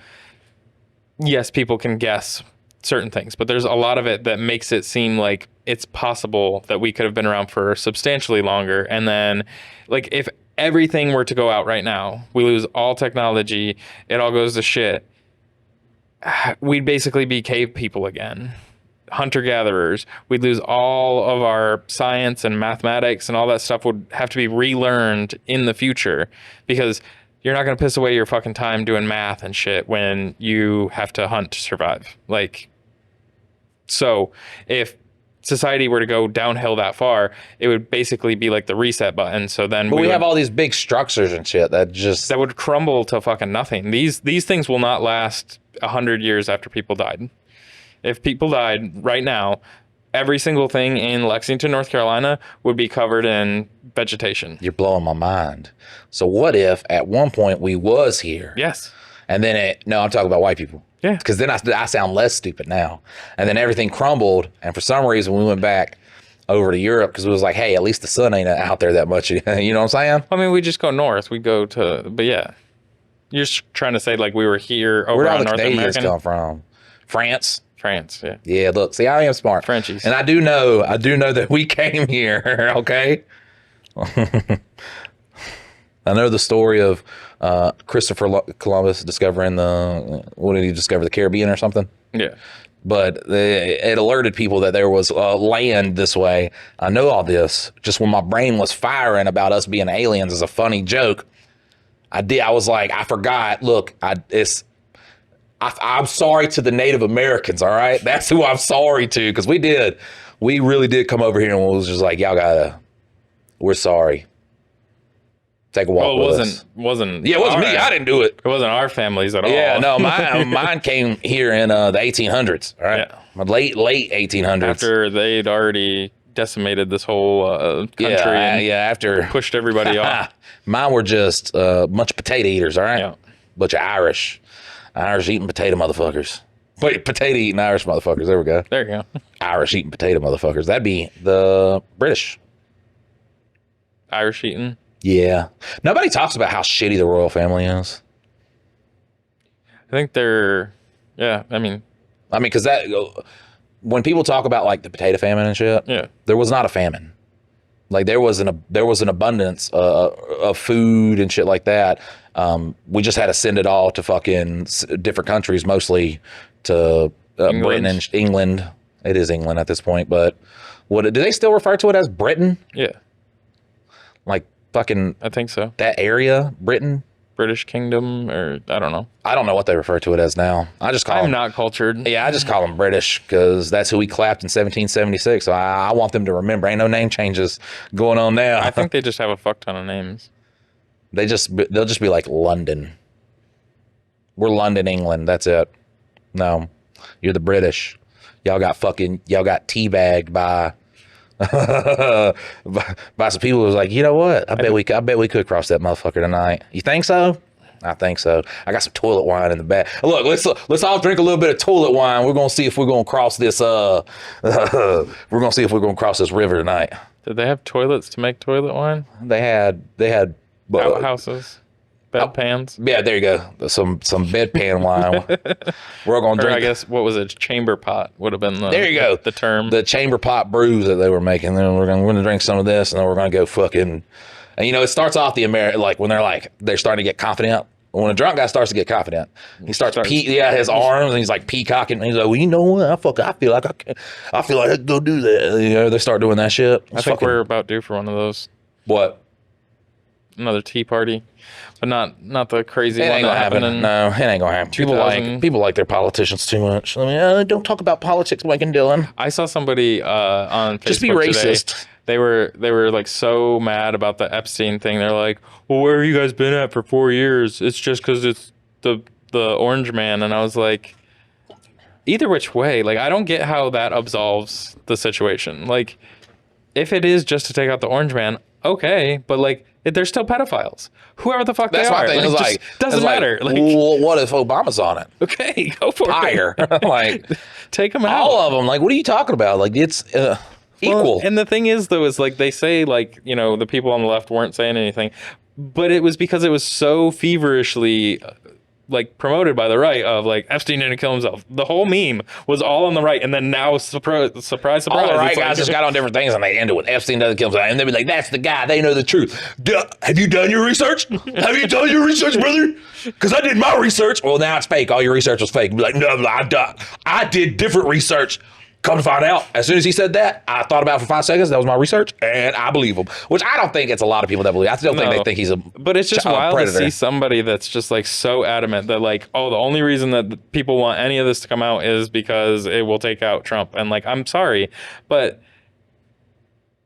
Speaker 2: Yes, people can guess certain things, but there's a lot of it that makes it seem like it's possible that we could have been around for substantially longer. And then, like, if everything were to go out right now, we lose all technology, it all goes to shit, we'd basically be cave people again, hunter-gatherers. We'd lose all of our science and mathematics, and all that stuff would have to be relearned in the future, because you're not going to piss away your fucking time doing math and shit when you have to hunt to survive. Like, so if society were to go downhill that far, it would basically be like the reset button. So then
Speaker 1: we have all these big structures and shit that
Speaker 2: would crumble to fucking nothing. These things will not last 100 years after people died. If people died right now, every single thing in Lexington, North Carolina would be covered in vegetation.
Speaker 1: You're blowing my mind. So what if at one point we was here?
Speaker 2: Yes.
Speaker 1: And then I'm talking about white people.
Speaker 2: Yeah.
Speaker 1: Because then I sound less stupid now. And then everything crumbled. And for some reason we went back over to Europe because it was like, hey, at least the sun ain't out there that much. You know what I'm saying?
Speaker 2: I mean, we just go north. We go to, but yeah. You're trying to say like we were here over on North America?
Speaker 1: Where did all the Canadians come from? France,
Speaker 2: yeah.
Speaker 1: Yeah, look, see, I am smart.
Speaker 2: Frenchies.
Speaker 1: And I do know that we came here, okay? I know the story of Christopher Columbus discovering what did he discover, the Caribbean or something?
Speaker 2: Yeah.
Speaker 1: But it alerted people that there was land this way. I know all this. Just when my brain was firing about us being aliens as a funny joke, I was like, I forgot. Look, I'm sorry to the Native Americans, all right? That's who I'm sorry to, because we really did come over here and was just like, we're sorry. Take a walk with us.
Speaker 2: Yeah,
Speaker 1: it wasn't me. I didn't do it.
Speaker 2: It wasn't our families at all.
Speaker 1: Yeah, no, mine came here in the 1800s, all right? Yeah. Late 1800s.
Speaker 2: After they'd already decimated this whole country
Speaker 1: after
Speaker 2: pushed everybody off.
Speaker 1: Mine were just a bunch of potato eaters, all right?
Speaker 2: Yeah.
Speaker 1: Bunch of Irish eating potato motherfuckers. Wait, potato eating Irish motherfuckers. There we go.
Speaker 2: There you go.
Speaker 1: Irish eating potato motherfuckers. That'd be the British.
Speaker 2: Irish eating?
Speaker 1: Yeah. Nobody talks about how shitty the royal family is.
Speaker 2: I think they're, yeah, I mean,
Speaker 1: because that, when people talk about like the potato famine and shit, there was not a famine. Like there was an abundance of food and shit like that. We just had to send it all to fucking different countries, mostly to Britain and England. It is England at this point, but do they still refer to it as Britain?
Speaker 2: Yeah.
Speaker 1: Like fucking.
Speaker 2: I think so.
Speaker 1: That area, Britain.
Speaker 2: British Kingdom, or I don't know.
Speaker 1: I don't know what they refer to it as now. I just call them.
Speaker 2: I'm not cultured.
Speaker 1: Yeah, I just call them British because that's who we clapped in 1776. So I want them to remember. Ain't no name changes going on now.
Speaker 2: I think they just have a fuck ton of names.
Speaker 1: They'll just be like London. We're London, England. That's it. No, you're the British. Y'all got teabagged by by some people who was like, you know what? I bet we could cross that motherfucker tonight. You think so? I think so. I got some toilet wine in the back. Look, let's all drink a little bit of toilet wine. We're gonna see if we're gonna cross this. We're gonna see if we're gonna cross this river tonight.
Speaker 2: Did they have toilets to make toilet wine?
Speaker 1: They had
Speaker 2: outhouses. Bedpans.
Speaker 1: Yeah, there you go. Some bedpan wine. We're gonna drink.
Speaker 2: I guess what was it? Chamber pot would have been the.
Speaker 1: There you go.
Speaker 2: The term.
Speaker 1: The chamber pot brews that they were making. Then we're gonna drink some of this, and then we're gonna go fucking. And it starts off like when they're starting to get confident. When a drunk guy starts to get confident, he starts his arms, and he's like peacocking. And he's like, well, you know what? I feel like I could go do that. They start doing that shit.
Speaker 2: I think we're about due for one of those.
Speaker 1: What?
Speaker 2: Another tea party, but not the crazy
Speaker 1: one
Speaker 2: that happened.
Speaker 1: No, it ain't gonna happen. People like their politicians too much. I mean, don't talk about politics, Mike and Dylan.
Speaker 2: I saw somebody on Facebook
Speaker 1: just be racist.
Speaker 2: Today. They were like so mad about the Epstein thing. They're like, well, where have you guys been at for 4 years? It's just because it's the orange man. And I was like, either which way, like I don't get how that absolves the situation. Like, if it is just to take out the orange man, okay, but like. They're still pedophiles. Whoever the fuck they are. Doesn't matter. Like,
Speaker 1: well, what if Obama's on it?
Speaker 2: Okay, go for
Speaker 1: it. Like,
Speaker 2: take them out.
Speaker 1: All of them. Like, what are you talking about? Like, it's equal.
Speaker 2: And the thing is, though, is like they say, like, the people on the left weren't saying anything, but it was because it was so feverishly like promoted by the right of like Epstein didn't kill himself. The whole meme was all on the right, and then now surprise,
Speaker 1: all the right guys just got on different things, and they end it with Epstein doesn't kill himself, and they'll be like, "That's the guy. They know the truth." Have you done your research? Have you done your research, brother? Because I did my research. Well, now it's fake. All your research was fake. Be like, no, I did different research. Come to find out, as soon as he said that, I thought about it for 5 seconds. That was my research, and I believe him. Which I don't think it's a lot of people that believe. I still think they think he's a
Speaker 2: But it's just wild predator. To see somebody that's just like so adamant that like, oh, the only reason that people want any of this to come out is because it will take out Trump. And like, I'm sorry, but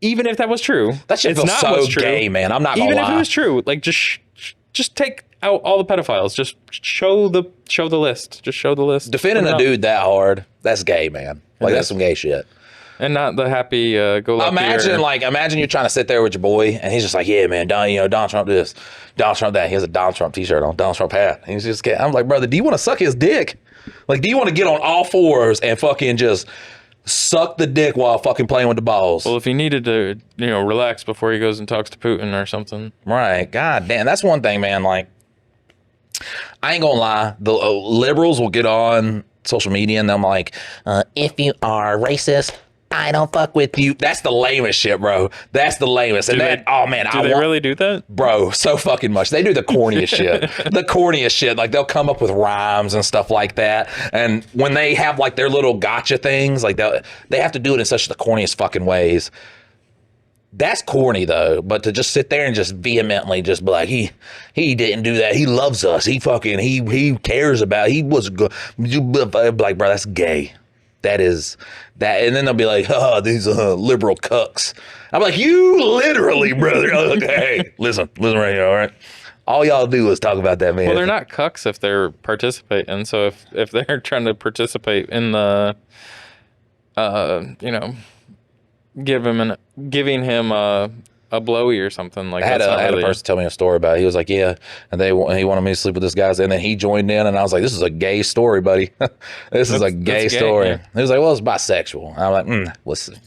Speaker 2: even if that was true,
Speaker 1: that shit feels so gay, man. I'm not gonna lie.
Speaker 2: Even if it was true, like just take out all the pedophiles. Just show the list. Just show the list.
Speaker 1: Defending a dude that hard, that's gay, man. Like, that's some gay shit.
Speaker 2: And not the happy go lucky.
Speaker 1: Imagine you're trying to sit there with your boy, and he's just like, yeah, man, Donald Trump this, Donald Trump that. He has a Donald Trump t-shirt on, Donald Trump hat. And he's just, I'm like, brother, do you want to suck his dick? Like, do you want to get on all fours and fucking just suck the dick while fucking playing with the balls?
Speaker 2: Well, if he needed to, relax before he goes and talks to Putin or something.
Speaker 1: Right. God damn. That's one thing, man. Like, I ain't gonna lie. The liberals will get on social media and they're like, if you are racist, I don't fuck with you. That's the lamest shit, bro. That's the lamest.
Speaker 2: Do they really do that?
Speaker 1: Bro, so fucking much. They do the corniest shit. The corniest shit. Like, they'll come up with rhymes and stuff like that. And when they have like their little gotcha things, like they have to do it in such the corniest fucking ways. That's corny though, but to just sit there and just vehemently just be like, he didn't do that. He loves us. He cares about. He was good. Like, bro, that's gay. That is that. And then they'll be like, oh, these liberal cucks. I'm like, you literally, brother. Hey, listen right here. All right. All y'all do is talk about that, man.
Speaker 2: Well, they're not cucks if they're participating. So if they're trying to participate in the, giving him a blowy or something like that.
Speaker 1: I had a person tell me a story about it. He was like, yeah, and he wanted me to sleep with this guy, and then he joined in, and I was like, this is a gay story, buddy. This is a gay story. Yeah. He was like, well, it's bisexual. I'm like, listen.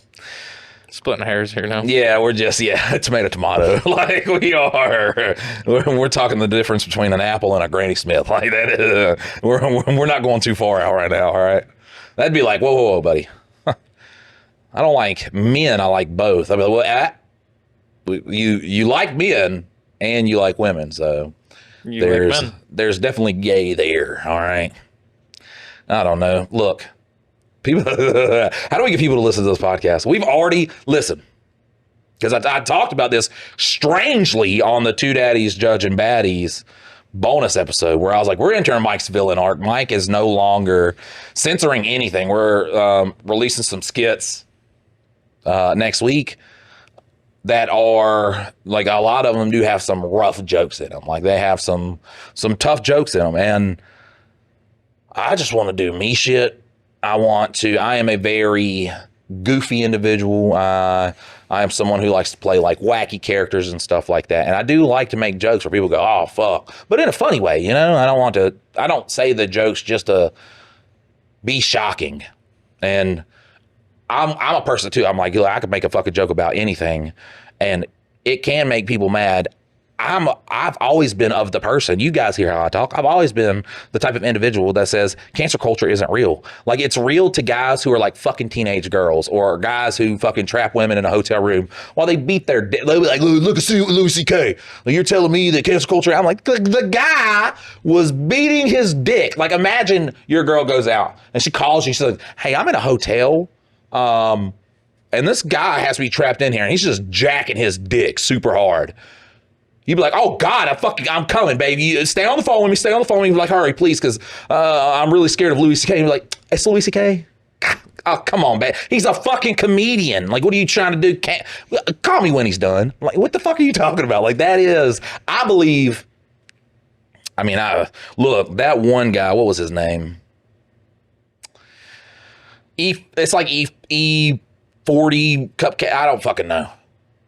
Speaker 2: Splitting hairs here now.
Speaker 1: Yeah, we're just, tomato. Like, we are. We're talking the difference between an apple and a Granny Smith. Like, that is, we're not going too far out right now, all right? That'd be like, whoa, buddy. I don't like men. I like both. I mean, well, you like men and you like women, so
Speaker 2: You like men.
Speaker 1: there's definitely gay there. All right. I don't know. Look, people. How do we get people to listen to this podcast? We've already listened because I talked about this strangely on the Two Daddies Judging Baddies bonus episode where I was like, we're entering Mike's villain arc. Mike is no longer censoring anything. We're releasing some skits next week that are like, a lot of them do have some rough jokes in them. Like they have some tough jokes in them. And I just want to do me shit. I am a very goofy individual. I am someone who likes to play like wacky characters and stuff like that. And I do like to make jokes where people go, oh, fuck. But in a funny way, you know, I don't say the jokes just to be shocking. And I'm a person too. I'm like, I could make a fucking joke about anything and it can make people mad. I've always been of the person, you guys hear how I talk, I've always been the type of individual that says cancer culture isn't real. Like it's real to guys who are like fucking teenage girls or guys who fucking trap women in a hotel room while they beat their dick. They'll be like, look at Louis C.K. Like, you're telling me that cancer culture, I'm like, the guy was beating his dick. Like imagine your girl goes out and she calls you, she's like, hey, I'm in a hotel. And this guy has to be trapped in here and he's just jacking his dick super hard. You'd be like, oh God, I'm coming, baby. You stay on the phone with me. Stay on the phone with me. Like, hurry, please, because I'm really scared of Louis C.K. And you're like, it's Louis C.K.? Oh, come on, babe. He's a fucking comedian. Like, what are you trying to do? Call me when he's done. I'm like, what the fuck are you talking about? Like, that is, I believe, look, that one guy, what was his name? It's like E40 Cupcake. I don't fucking know.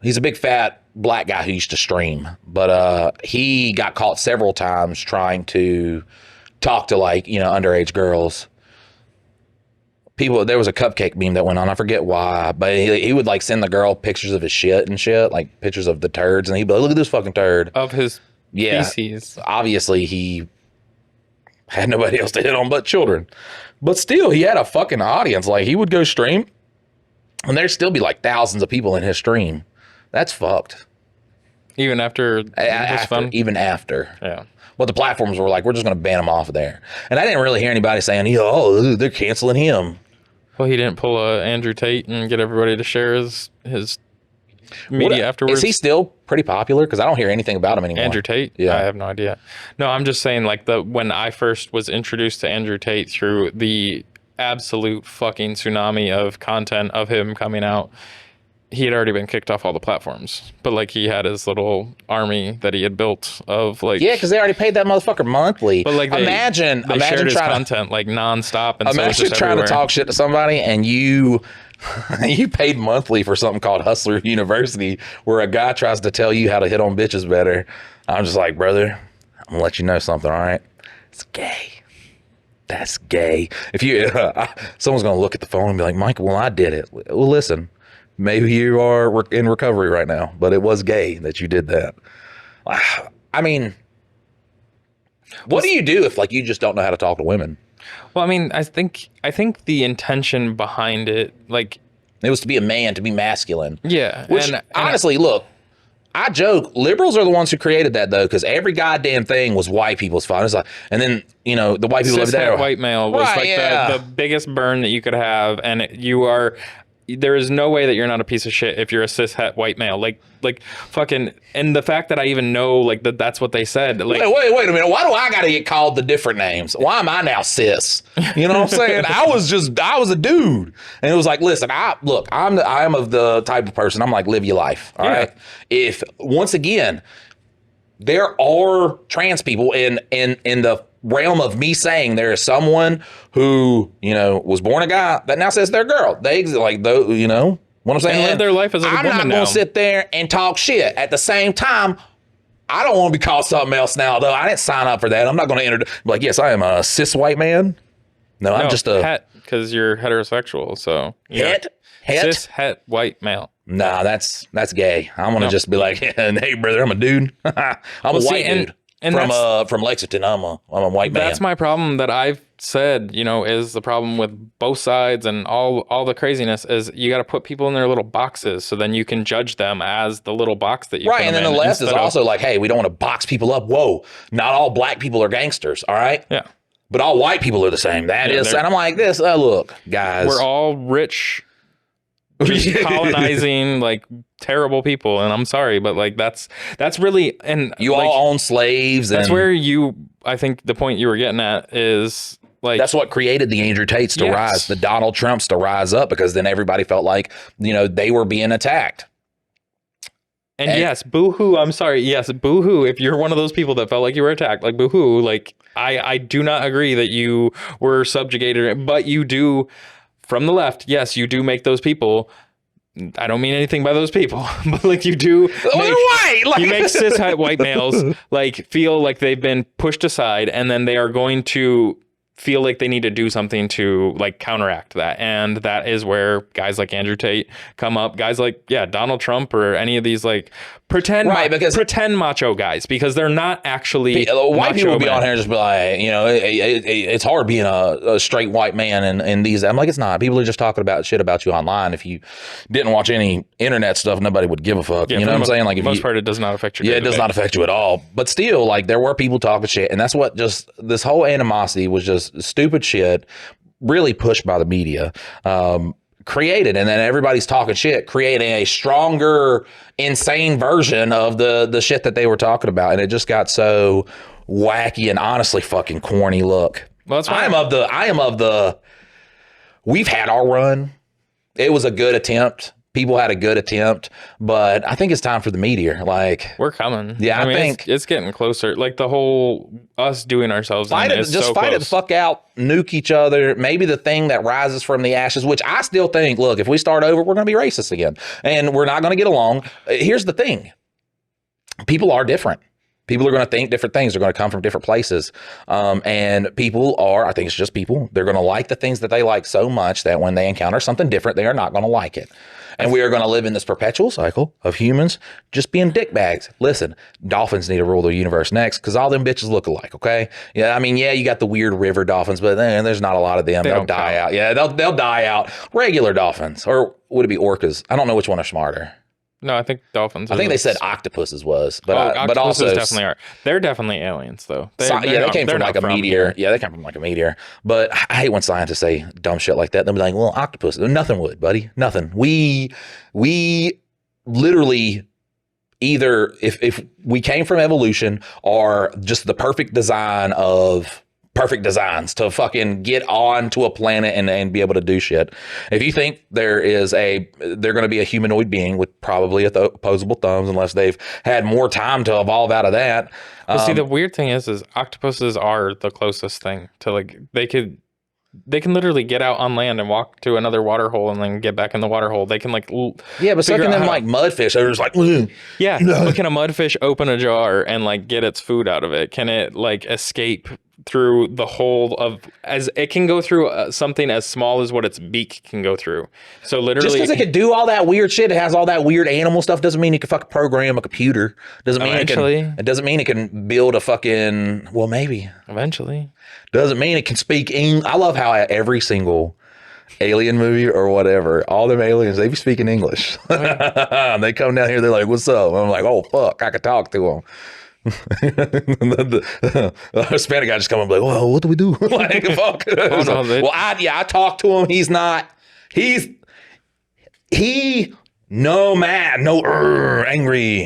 Speaker 1: He's a big fat black guy who used to stream, but he got caught several times trying to talk to like, you know, underage girls. There was a cupcake meme that went on. I forget why, but he would like send the girl pictures of his shit and shit, like pictures of the turds, and he'd be like, look at this fucking turd.
Speaker 2: Of his feces.
Speaker 1: Obviously he had nobody else to hit on but children. But still, he had a fucking audience. Like he would go stream and there'd still be like thousands of people in his stream. That's fucked.
Speaker 2: Even after fun?
Speaker 1: Even after.
Speaker 2: Yeah.
Speaker 1: Well, the platforms were like, we're just going to ban him off of there. And I didn't really hear anybody saying, oh, they're canceling him.
Speaker 2: Well, he didn't pull a Andrew Tate and get everybody to share his media afterwards.
Speaker 1: Is he still pretty popular? Because I don't hear anything about him anymore.
Speaker 2: Andrew Tate?
Speaker 1: Yeah.
Speaker 2: I have no idea. No, I'm just saying like when I first was introduced to Andrew Tate through the absolute fucking tsunami of content of him coming out, he had already been kicked off all the platforms, but like he had his little army that he had built of like,
Speaker 1: yeah, because they already paid that motherfucker monthly.
Speaker 2: But like
Speaker 1: imagine
Speaker 2: shared his content like nonstop, and
Speaker 1: imagine
Speaker 2: so
Speaker 1: trying
Speaker 2: everywhere.
Speaker 1: to talk shit to somebody and you paid monthly for something called Hustler University, where a guy tries to tell you how to hit on bitches better. I'm just like, brother, I'm gonna let you know something, all right? It's gay. That's gay. If you someone's gonna look at the phone and be like, Mike, well, I did it. Well, listen. Maybe you are in recovery right now, but it was gay that you did that. I mean, what do you do if like you just don't know how to talk to women?
Speaker 2: Well, I mean, I think the intention behind it, like,
Speaker 1: it was to be a man, to be masculine.
Speaker 2: Yeah.
Speaker 1: Which honestly, look, I joke, liberals are the ones who created that though, because every goddamn thing was white people's fault. It's like, and then, you know, the white people over there.
Speaker 2: White male was the biggest burn that you could have, and there is no way that you're not a piece of shit if you're a cishet white male. Like fucking, and the fact that I even know like that's what they said. Like,
Speaker 1: wait a minute. Why do I got to get called the different names? Why am I now cis? You know what I'm saying? I was a dude, and it was like, listen, I am of the type of person. I'm like, live your life. All right. If once again, there are trans people in the realm of me saying there is someone who, you know, was born a guy that now says they're a girl. They like, you know what I'm saying?
Speaker 2: And live their life as a woman now.
Speaker 1: I'm not going to sit there and talk shit. At the same time, I don't want to be called something else now, though. I didn't sign up for that. I'm not going to like, yes, I am a cis white man. No, I'm just a
Speaker 2: het, because you're heterosexual. So
Speaker 1: het,
Speaker 2: cis het white male.
Speaker 1: Nah, that's gay. I'm gonna just be like, hey, brother, I'm a dude. I'm a white dude.
Speaker 2: And
Speaker 1: from Lexington. I'm a white man.
Speaker 2: That's my problem that I've said, you know, is the problem with both sides and all the craziness is you got to put people in their little boxes so then you can judge them as the little box that you put
Speaker 1: and
Speaker 2: them
Speaker 1: then
Speaker 2: in
Speaker 1: the left is also like, hey, we don't want to box people up. Whoa, not all black people are gangsters, all right?
Speaker 2: Yeah.
Speaker 1: But all white people are the same. That is, and I'm like this. Look, guys,
Speaker 2: we're all rich, just colonizing like terrible people, and I'm sorry, but like that's really, and
Speaker 1: you
Speaker 2: like,
Speaker 1: all own slaves.
Speaker 2: That's where I think the point you were getting at is like
Speaker 1: that's what created the Andrew Tates to rise, the Donald Trumps to rise up, because then everybody felt like, you know, they were being attacked.
Speaker 2: And yes, boo-hoo, I'm sorry. Yes, boo-hoo. If you're one of those people that felt like you were attacked, like boo-hoo, like I do not agree that you were subjugated, but you do, from the left, yes, you do make those people, I don't mean anything by those people, but like you do you make cis white males like feel like they've been pushed aside, and then they are going to feel like they need to do something to like counteract that. And that is where guys like Andrew Tate come up, guys like, Donald Trump or any of these like pretend macho guys, because they're not actually
Speaker 1: white people will be on here and just be like, you know, it's hard being a straight white man in these. I'm like, it's not. People are just talking about shit about you online. If you didn't watch any internet stuff, nobody would give a fuck. You know what I'm saying? Like, if
Speaker 2: most part, it does not affect you.
Speaker 1: Yeah, it does not affect you at all. But still, like, there were people talking shit, and that's what just this whole animosity was just stupid shit, really pushed by the media. Created, and then everybody's talking shit, creating a stronger, insane version of the shit that they were talking about, and it just got so wacky and honestly fucking corny. Look, well, that's I am of the. We've had our run. It was a good attempt. People had a good attempt, but I think it's time for the meteor. Like, we're
Speaker 2: coming. Yeah, I mean, think it's getting closer. Like the whole us doing ourselves. Fight it
Speaker 1: the fuck out, nuke each other. Maybe the thing that rises from the ashes, which I still think, look, if we start over, we're going to be racist again, and we're not going to get along. Here's the thing: people are different. People are going to think different things. They're going to come from different places. And people are, I think it's just people, they're going to like the things that they like so much that when they encounter something different, they are not going to like it. And we are going to live in this perpetual cycle of humans just being dickbags. Listen, dolphins need to rule the universe next because all them bitches look alike, okay? Yeah, I mean, yeah, you got the weird river dolphins, but then there's not a lot of them. They'll die out. Yeah, they'll die out. Regular dolphins, or would it be orcas? I don't know which one are smarter.
Speaker 2: No, I think dolphins.
Speaker 1: I think they said octopuses was, but
Speaker 2: octopuses
Speaker 1: also
Speaker 2: definitely are. They're definitely aliens, though.
Speaker 1: They came from like a meteor. Yeah, they came from like a meteor. But I hate when scientists say dumb shit like that. They'll be like, "Well, octopus." Nothing would, buddy. Nothing. We literally either if we came from evolution or just the perfect design of perfect designs to fucking get on to a planet and be able to do shit. If you think they're going to be a humanoid being with probably opposable thumbs, unless they've had more time to evolve out of that.
Speaker 2: Well, see, the weird thing is octopuses are the closest thing to like, they can literally get out on land and walk to another water hole and then get back in the water hole. They can like,
Speaker 1: but so can them like mudfish. They're just like,
Speaker 2: yeah. But can a mudfish open a jar and like get its food out of it? Can it like escape through the hole of, as it can go through something as small as what its beak can go through? So literally,
Speaker 1: just because it can do all that weird shit, it has all that weird animal stuff, doesn't mean you can fucking program a computer. Doesn't mean it doesn't mean it can build a fucking, well, maybe
Speaker 2: eventually.
Speaker 1: Doesn't mean it can speak English. I love how every single alien movie or whatever, all them aliens, they be speaking English. They come down here, they're like, "What's up?" I'm like, "Oh fuck, I could talk to them." The Hispanic guy just come up like, "Well, what do we do?" Like, fuck. I talked to him. He's no mad, no angry.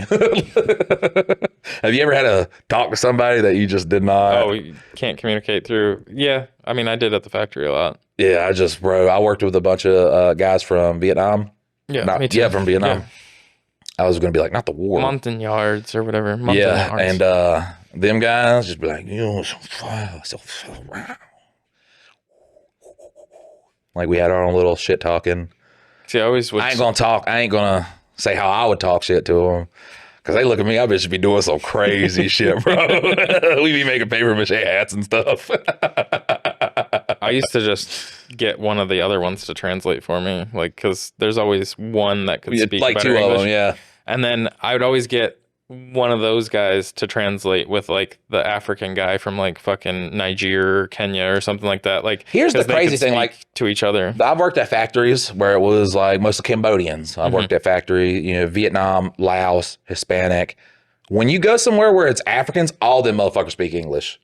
Speaker 1: Have you ever had to talk to somebody that you just did not?
Speaker 2: Oh, you can't communicate through. Yeah, I mean, I did at the factory a lot.
Speaker 1: Yeah, I worked with a bunch of guys from Vietnam.
Speaker 2: Yeah, me too.
Speaker 1: Yeah, from Vietnam. Yeah. I was going to be like, not the war.
Speaker 2: Montagnards or whatever.
Speaker 1: And them guys just be like, like we had our own little shit talking.
Speaker 2: See, I ain't
Speaker 1: going to talk. I ain't going to say how I would talk shit to them. Because they look at me, I bet you be doing some crazy shit, bro. We be making paper mache hats and stuff.
Speaker 2: I used to just get one of the other ones to translate for me, like, because there's always one that could speak
Speaker 1: like
Speaker 2: better
Speaker 1: two
Speaker 2: English.
Speaker 1: Of them, yeah.
Speaker 2: And then I would always get one of those guys to translate with like the African guy from like fucking Nigeria or Kenya or something like that. Like,
Speaker 1: Here's the
Speaker 2: 'cause they
Speaker 1: crazy
Speaker 2: could
Speaker 1: thing,
Speaker 2: speak
Speaker 1: like,
Speaker 2: to each other.
Speaker 1: I've worked at factories where it was like mostly Cambodians. I've worked at factory, you know, Vietnam, Laos, Hispanic. When you go somewhere where it's Africans, all them motherfuckers speak English.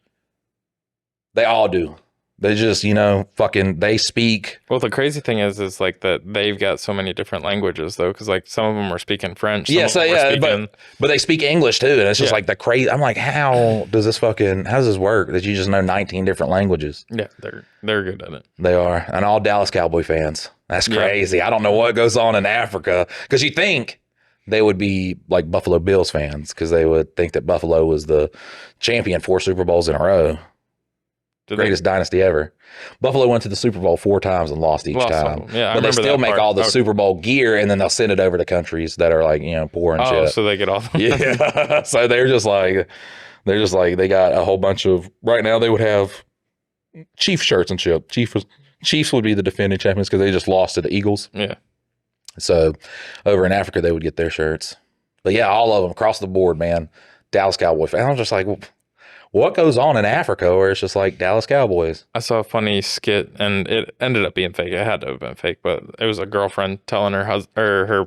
Speaker 1: They all do. They just, you know, fucking, they speak.
Speaker 2: Well, the crazy thing is like that they've got so many different languages though, because like some of them are speaking French. Some
Speaker 1: Yeah,
Speaker 2: of
Speaker 1: so
Speaker 2: them are
Speaker 1: yeah,
Speaker 2: speaking,
Speaker 1: but they speak English too, and it's just
Speaker 2: Yeah.
Speaker 1: like the crazy. I'm like, how does this work? That you just know 19 different languages?
Speaker 2: yeah, they're good at it.
Speaker 1: They are, and all Dallas Cowboy fans. That's
Speaker 2: Yeah.
Speaker 1: crazy. I don't know what goes on in Africa because you think they would be like Buffalo Bills fans because they would think that Buffalo was the champion 4 Super Bowls in a row.
Speaker 2: Did they-
Speaker 1: Greatest dynasty ever. Buffalo went to the Super Bowl 4 times and lost each
Speaker 2: Lost
Speaker 1: time.
Speaker 2: some. Yeah, I
Speaker 1: but they
Speaker 2: remember
Speaker 1: still
Speaker 2: that
Speaker 1: make
Speaker 2: part.
Speaker 1: all the
Speaker 2: Oh.
Speaker 1: Super Bowl gear and then they'll send it over to countries that are like, you know, poor and
Speaker 2: Oh,
Speaker 1: shit.
Speaker 2: so they get all.
Speaker 1: Yeah. So they're just like they got a whole bunch of right now they would have Chief shirts and shit. Chiefs would be the defending champions because they just lost to the Eagles.
Speaker 2: Yeah.
Speaker 1: So over in Africa they would get their shirts. But yeah, all of them across the board, man. Dallas Cowboy fan. I'm just like, what goes on in Africa where it's just like Dallas Cowboys?
Speaker 2: I saw a funny skit, and it ended up being fake. It had to have been fake, but it was a girlfriend telling her husband or her,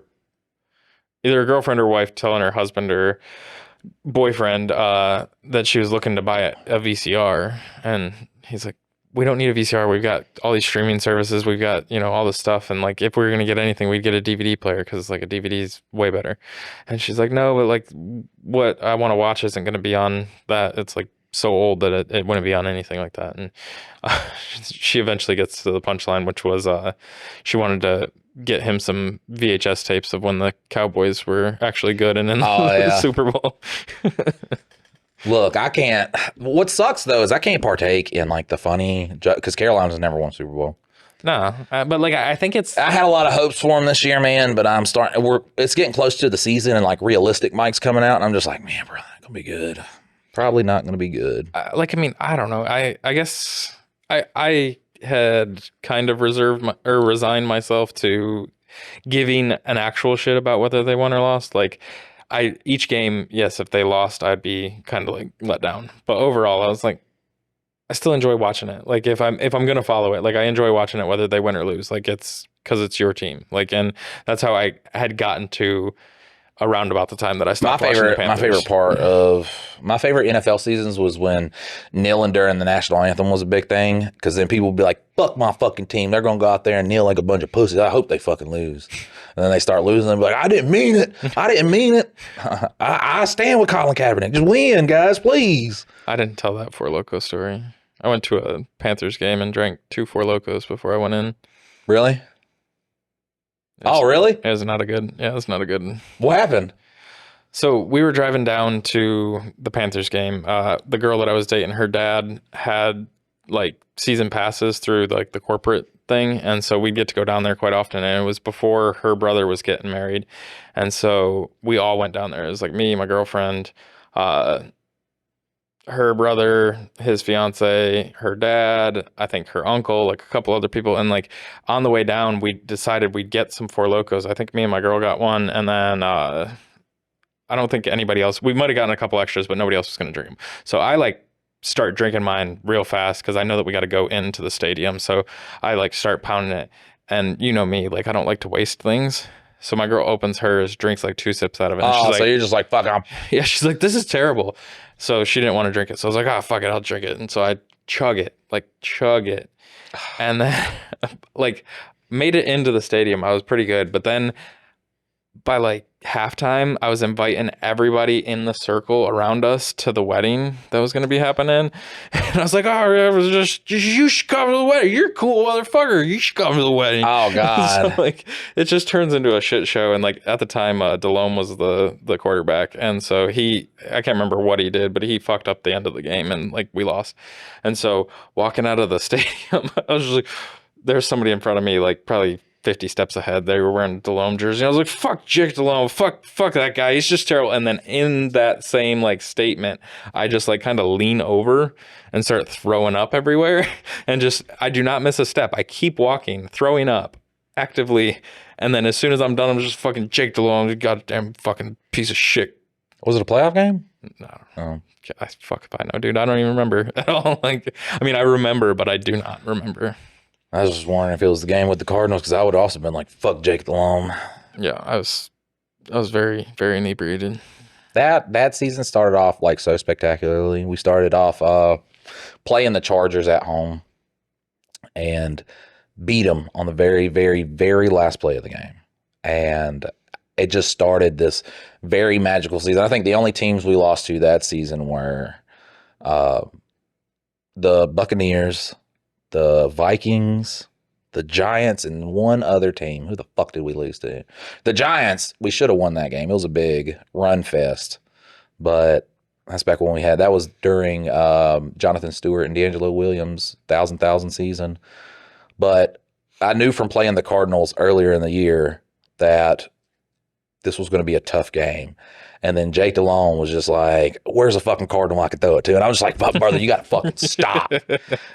Speaker 2: either a girlfriend or wife telling her husband or boyfriend that she was looking to buy a VCR, and he's like, "We don't need a VCR. We've got all these streaming services. We've got, you know, all this stuff. And like, if we were gonna get anything, we'd get a DVD player because like a DVD is way better." And she's like, "No, but like, what I want to watch isn't gonna be on that. It's like so old that it wouldn't be on anything like that." And she eventually gets to the punchline, which was she wanted to get him some VHS tapes of when the Cowboys were actually good and in the Super Bowl.
Speaker 1: Look, I can't. What sucks though is I can't partake in like the funny because Carolina's never won Super Bowl.
Speaker 2: No, but like I think it's.
Speaker 1: I had a lot of hopes for them this year, man. But I'm starting. It's getting close to the season, and like realistic Mike's coming out, and I'm just like, man, bro, not gonna be good. Probably not gonna be good.
Speaker 2: Like, I mean, I don't know. I guess I had kind of resigned myself to giving an actual shit about whether they won or lost. Like, each game, yes, if they lost, I'd be kind of like let down. But overall, I was like, I still enjoy watching it. Like, if I'm gonna follow it, like I enjoy watching it whether they win or lose. Like, it's because it's your team. Like, and that's how I had gotten to around about the time that I stopped watching the Panthers.
Speaker 1: My favorite NFL seasons was when kneeling during the national anthem was a big thing because then people would be like, fuck my fucking team. They're going to go out there and kneel like a bunch of pussies. I hope they fucking lose. And then they start losing and be like, I didn't mean it. I didn't mean it. I stand with Colin Kaepernick. Just win, guys, please.
Speaker 2: I didn't tell that Four Loko story. I went to a Panthers game and drank 2 Four Lokos before I went in.
Speaker 1: Really? Really?
Speaker 2: It was not a good. Yeah, it was not a good.
Speaker 1: What happened?
Speaker 2: So we were driving down to the Panthers game. The girl that I was dating, her dad had like season passes through like the corporate thing, and so we'd get to go down there quite often. And it was before her brother was getting married, and so we all went down there. It was like me, my girlfriend, her brother, his fiance, her dad, I think her uncle, like a couple other people. And like on the way down, we decided we'd get some Four Lokos. I think me and my girl got one, and then I don't think anybody else. We might have gotten a couple extras, but nobody else was going to drink them. So I like start drinking mine real fast because I know that we got to go into the stadium. So I like start pounding it, and you know me, like I don't like to waste things. So my girl opens hers, drinks like 2 sips out of it.
Speaker 1: Oh,
Speaker 2: she's
Speaker 1: so
Speaker 2: like,
Speaker 1: you're just like, fuck, I'm.
Speaker 2: yeah, she's like, this is terrible. So she didn't want to drink it. So I was like, oh, fuck it, I'll drink it. And so I chug it. And then like made it into the stadium. I was pretty good. But then by like halftime, I was inviting everybody in the circle around us to the wedding that was going to be happening. And I was like, oh, it was just you should come to the wedding. You're a cool motherfucker. You should come to the wedding.
Speaker 1: Oh, God.
Speaker 2: So, like, it just turns into a shit show. And like at the time, Delhomme was the quarterback. And so I can't remember what he did, but he fucked up the end of the game and like we lost. And so walking out of the stadium, I was just like, there's somebody in front of me, like probably 50 steps ahead. They were wearing Delhomme jersey. I was like, fuck Jake Delhomme. Fuck that guy. He's just terrible. And then in that same like statement, I just like kind of lean over and start throwing up everywhere. And just, I do not miss a step. I keep walking, throwing up actively. And then as soon as I'm done, I'm just fucking Jake Delhomme, goddamn fucking piece of shit.
Speaker 1: Was it a playoff game?
Speaker 2: No.
Speaker 1: Oh.
Speaker 2: Fuck if I know, dude. I don't even remember at all. Like, I mean, I remember, but I do not remember.
Speaker 1: I was just wondering if it was the game with the Cardinals, because I would have also been like, fuck Jake Delhomme.
Speaker 2: Yeah, I was very, very inebriated.
Speaker 1: That season started off like so spectacularly. We started off playing the Chargers at home and beat them on the very, very, very last play of the game. And it just started this very magical season. I think the only teams we lost to that season were the Buccaneers, the Vikings, the Giants, and one other team. Who the fuck did we lose to? The Giants. We should have won that game. It was a big run fest, but that's back when we had. That was during Jonathan Stewart and D'Angelo Williams' thousand season. But I knew from playing the Cardinals earlier in the year that this was going to be a tough game. And then Jake Delhomme was just like, where's a fucking Cardinal I could throw it to? And I was just like, fuck, brother, you got to fucking stop.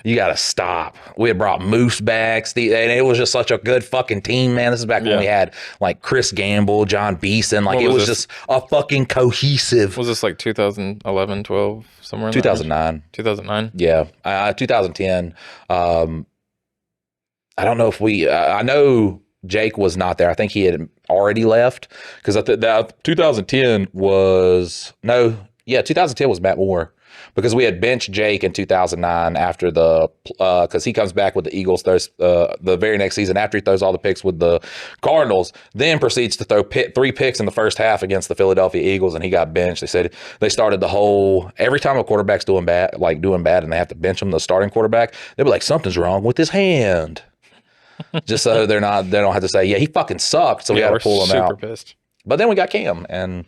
Speaker 1: You got to stop. We had brought Moose back. And it was just such a good fucking team, man. This is back when we had like Chris Gamble, John Beeson. Like, it was just a fucking cohesive.
Speaker 2: Was this like 2011, 12, somewhere in
Speaker 1: 2009.
Speaker 2: 2009?
Speaker 1: Yeah. 2010. I don't know if I know Jake was not there. I think he had already left, because 2010 was 2010 was Matt Moore, because we had benched Jake in 2009 after because he comes back with the Eagles the very next season after he throws all the picks with the Cardinals, then proceeds to throw 3 picks in the first half against the Philadelphia Eagles, and he got benched. They said they started the whole, every time a quarterback's doing bad and they have to bench him, the starting quarterback, they'd be like, something's wrong with his hand. Just so they don't have to say, yeah, he fucking sucked, so we had to pull him out.
Speaker 2: Pissed.
Speaker 1: But then we got Cam, and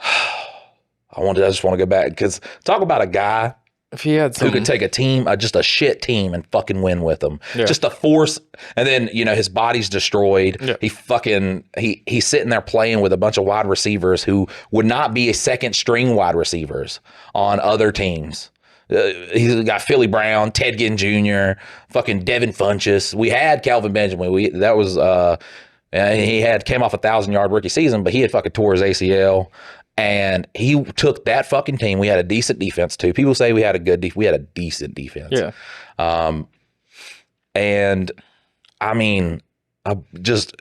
Speaker 1: I just want to go back, because talk about a guy
Speaker 2: if he had
Speaker 1: who could take a team, just a shit team, and fucking win with them. Yeah. Just a force, and then his body's destroyed. Yeah. He's sitting there playing with a bunch of wide receivers who would not be a second string wide receivers on other teams. He's got Philly Brown, Ted Ginn Jr., fucking Devin Funchess. We had Calvin Benjamin. He came off a 1,000-yard rookie season, but he had fucking tore his ACL. And he took that fucking team. We had a decent defense too. People say we had we had a decent defense.
Speaker 2: Yeah.
Speaker 1: And I mean,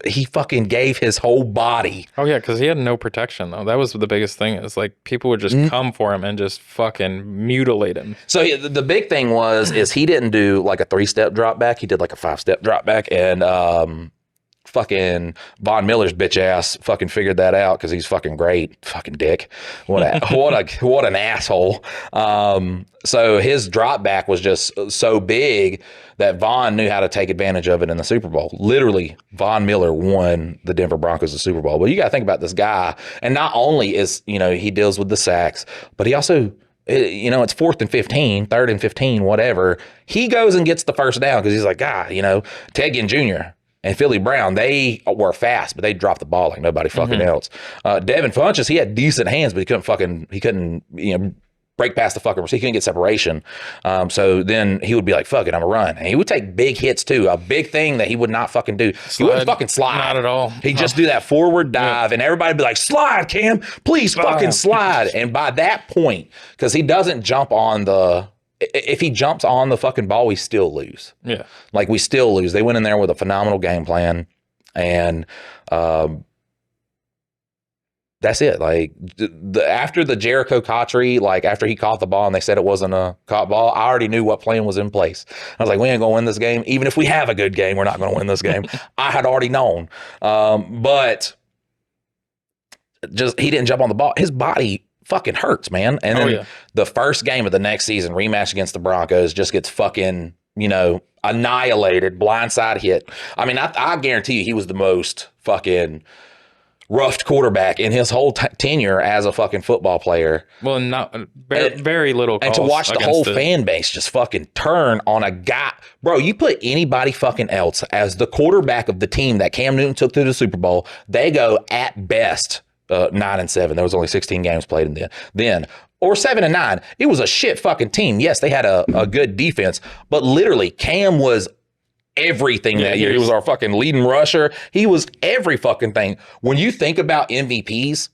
Speaker 1: he fucking gave his whole body.
Speaker 2: Oh yeah, because he had no protection though. That was the biggest thing. Is like people would just come for him and just fucking mutilate him.
Speaker 1: So the big thing is he didn't do like a 3-step drop back. He did like a 5-step drop back, and fucking Von Miller's bitch ass fucking figured that out, because he's fucking great. Fucking dick. What an asshole. So his drop back was just so big that Von knew how to take advantage of it in the Super Bowl. Literally, Von Miller won the Denver Broncos the Super Bowl. But you got to think about this guy. And not only is, he deals with the sacks, but he also, it's 4th and 15, 3rd and 15, whatever. He goes and gets the first down, because he's like, Ted Ginn Jr. and Philly Brown, they were fast, but they dropped the ball like nobody fucking else. Devin Funchess, he had decent hands, but he couldn't break past the fucking receiver. He couldn't get separation. So then he would be like, fuck it, I'm a run. And he would take big hits too. A big thing that he would not fucking do. He wouldn't fucking slide.
Speaker 2: Not at all.
Speaker 1: He'd just do that forward dive, and everybody would be like, slide, Cam, please fucking slide. And by that point, because he doesn't jump on if he jumps on the fucking ball, we still lose.
Speaker 2: Yeah.
Speaker 1: Like, we still lose. They went in there with a phenomenal game plan, and that's it. Like, after the Jericho Cotchery, like after he caught the ball and they said it wasn't a caught ball, I already knew what plan was in place. I was like, we ain't going to win this game. Even if we have a good game, we're not going to win this game. I had already known. But he didn't jump on the ball. His body fucking hurts, man. And then the first game of the next season, rematch against the Broncos, just gets fucking, annihilated, blindside hit. I mean, I guarantee you he was the most fucking roughed quarterback in his whole tenure as a fucking football player.
Speaker 2: Well, very little calls.
Speaker 1: And to watch the whole fan base just fucking turn on a guy. Bro, you put anybody fucking else as the quarterback of the team that Cam Newton took to the Super Bowl, they go at best 9-7. There was only 16 games played in then. Or 7-9. It was a shit fucking team. Yes, they had a good defense, but literally Cam was everything that year. He was our fucking leading rusher. He was every fucking thing. When you think about MVPs,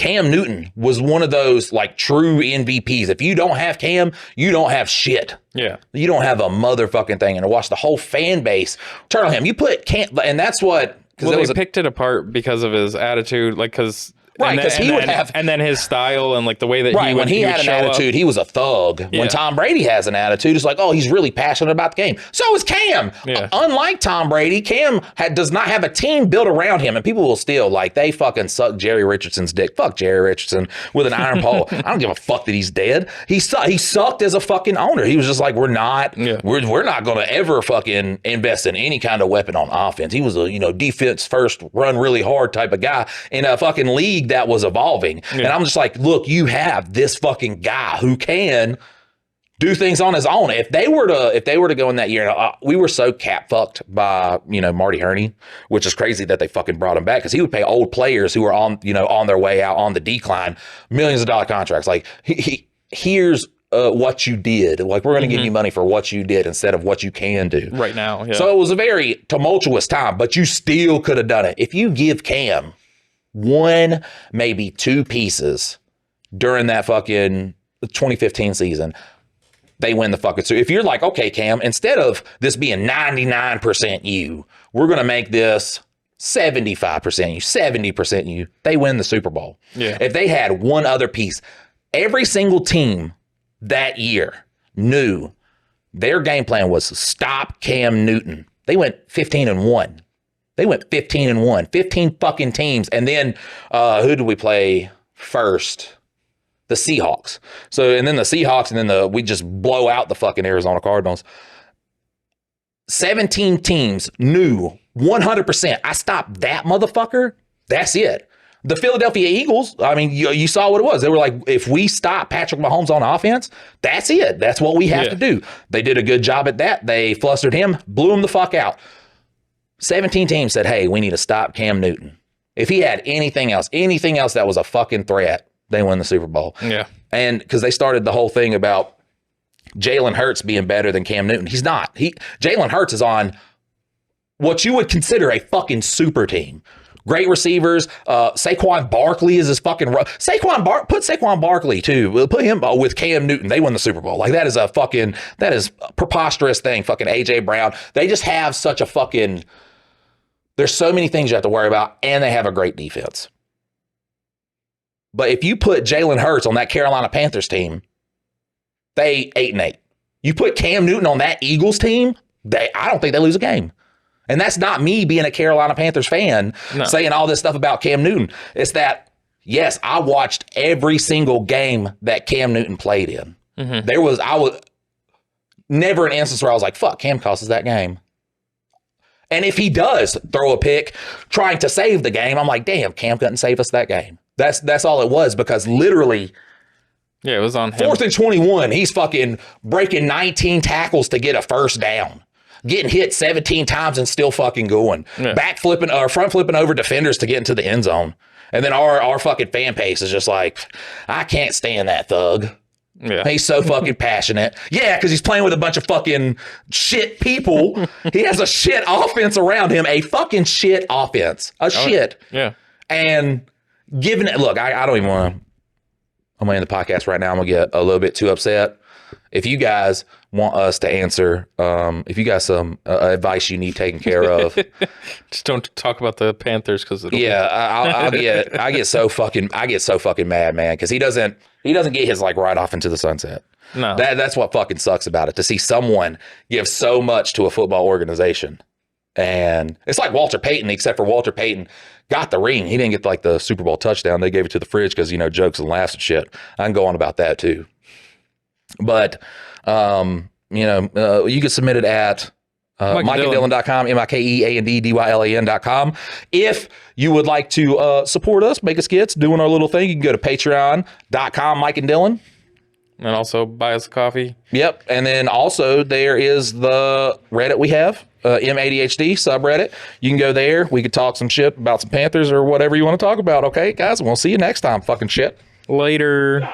Speaker 1: Cam Newton was one of those like true MVPs. If you don't have Cam, you don't have shit.
Speaker 2: Yeah.
Speaker 1: You don't have a motherfucking thing. And to watch the whole fan base turn on him, you put Cam, and that's what.
Speaker 2: Well, they picked it apart because of his attitude, like because.
Speaker 1: Right, because he would have,
Speaker 2: and then his style and like the way that
Speaker 1: right, when he had an attitude, he was a thug. Yeah. When Tom Brady has an attitude, it's like, oh, he's really passionate about the game. So is Cam. Yeah. Unlike Tom Brady, Cam does not have a team built around him, and people will still like they fucking suck Jerry Richardson's dick. Fuck Jerry Richardson with an iron pole. I don't give a fuck that he's dead. He sucked as a fucking owner. He was just like, we're not going to ever fucking invest in any kind of weapon on offense. He was a defense first, run really hard type of guy in a fucking league that was evolving. Yeah. And I'm just like, look, you have this fucking guy who can do things on his own. If they were to go in that year, we were so cap fucked by, Marty Herney, which is crazy that they fucking brought him back because he would pay old players who were on their way out on the decline, millions of dollar contracts. Like here's what you did. Like, we're going to give you money for what you did instead of what you can do
Speaker 2: right now. Yeah.
Speaker 1: So it was a very tumultuous time, but you still could have done it. If you give Cam one, maybe two pieces during that fucking 2015 season, they win the fucking Super. If you're like, okay, Cam, instead of this being 99% you, we're going to make this 75% you, 70% you, they win the Super Bowl. Yeah. If they had one other piece, every single team that year knew their game plan was stop Cam Newton. They went 15-1. They went 15-1, 15 fucking teams. And then who did we play first? The Seahawks. So, and then the Seahawks, and then we just blow out the fucking Arizona Cardinals. 17 teams knew 100%. I stopped that motherfucker. That's it. The Philadelphia Eagles, I mean, you saw what it was. They were like, if we stop Patrick Mahomes on offense, that's it. That's what we have to do. They did a good job at that. They flustered him, blew him the fuck out. 17 teams said, hey, we need to stop Cam Newton. If he had anything else that was a fucking threat, they win the Super Bowl. Yeah. And because they started the whole thing about Jalen Hurts being better than Cam Newton. He's not. Jalen Hurts is on what you would consider a fucking super team. Great receivers. Saquon Barkley is his fucking... Put Saquon Barkley, too. We'll put him with Cam Newton. They win the Super Bowl. Like, that is a preposterous thing. Fucking A.J. Brown. They just have such a fucking... There's so many things you have to worry about, and they have a great defense. But if you put Jalen Hurts on that Carolina Panthers team, they 8-8. You put Cam Newton on that Eagles team, I don't think they lose a game. And that's not me being a Carolina Panthers fan saying all this stuff about Cam Newton. It's that, yes, I watched every single game that Cam Newton played in. Mm-hmm. I was never an instance where I was like, fuck, Cam costs us that game. And if he does throw a pick trying to save the game, I'm like, damn, Cam couldn't save us that game. That's all it was, because literally,
Speaker 2: it was on him.
Speaker 1: 4th and 21, he's fucking breaking 19 tackles to get a first down, getting hit 17 times and still fucking going, back flipping or front flipping over defenders to get into the end zone. And then our fucking fan base is just like, I can't stand that thug. Yeah. He's so fucking passionate. Yeah, because he's playing with a bunch of fucking shit people. He has a shit offense around him, a fucking shit offense. Shit. Yeah. And giving it, look, I don't even want to, I'm going to end the podcast right now. I'm going to get a little bit too upset. If you guys want us to answer, if you got some advice you need taken care of,
Speaker 2: just don't talk about the Panthers, because
Speaker 1: I get so fucking mad, man, because he doesn't get his like right off into the sunset. No, that's what fucking sucks about it, to see someone give so much to a football organization. And it's like Walter Payton, except for Walter Payton got the ring. He didn't get like the Super Bowl touchdown. They gave it to the fridge because, jokes and laughs and shit. I can go on about that too. But, you can submit it at MikeandDylan.com, MikeandDylan.com. If you would like to support us, make us skits, doing our little thing, you can go to Patreon.com, Mike and Dylan.
Speaker 2: And also buy us a coffee.
Speaker 1: Yep. And then also there is the Reddit we have, MADHD subreddit. You can go there. We could talk some shit about some Panthers or whatever you want to talk about. Okay, guys? We'll see you next time. Fucking shit.
Speaker 2: Later.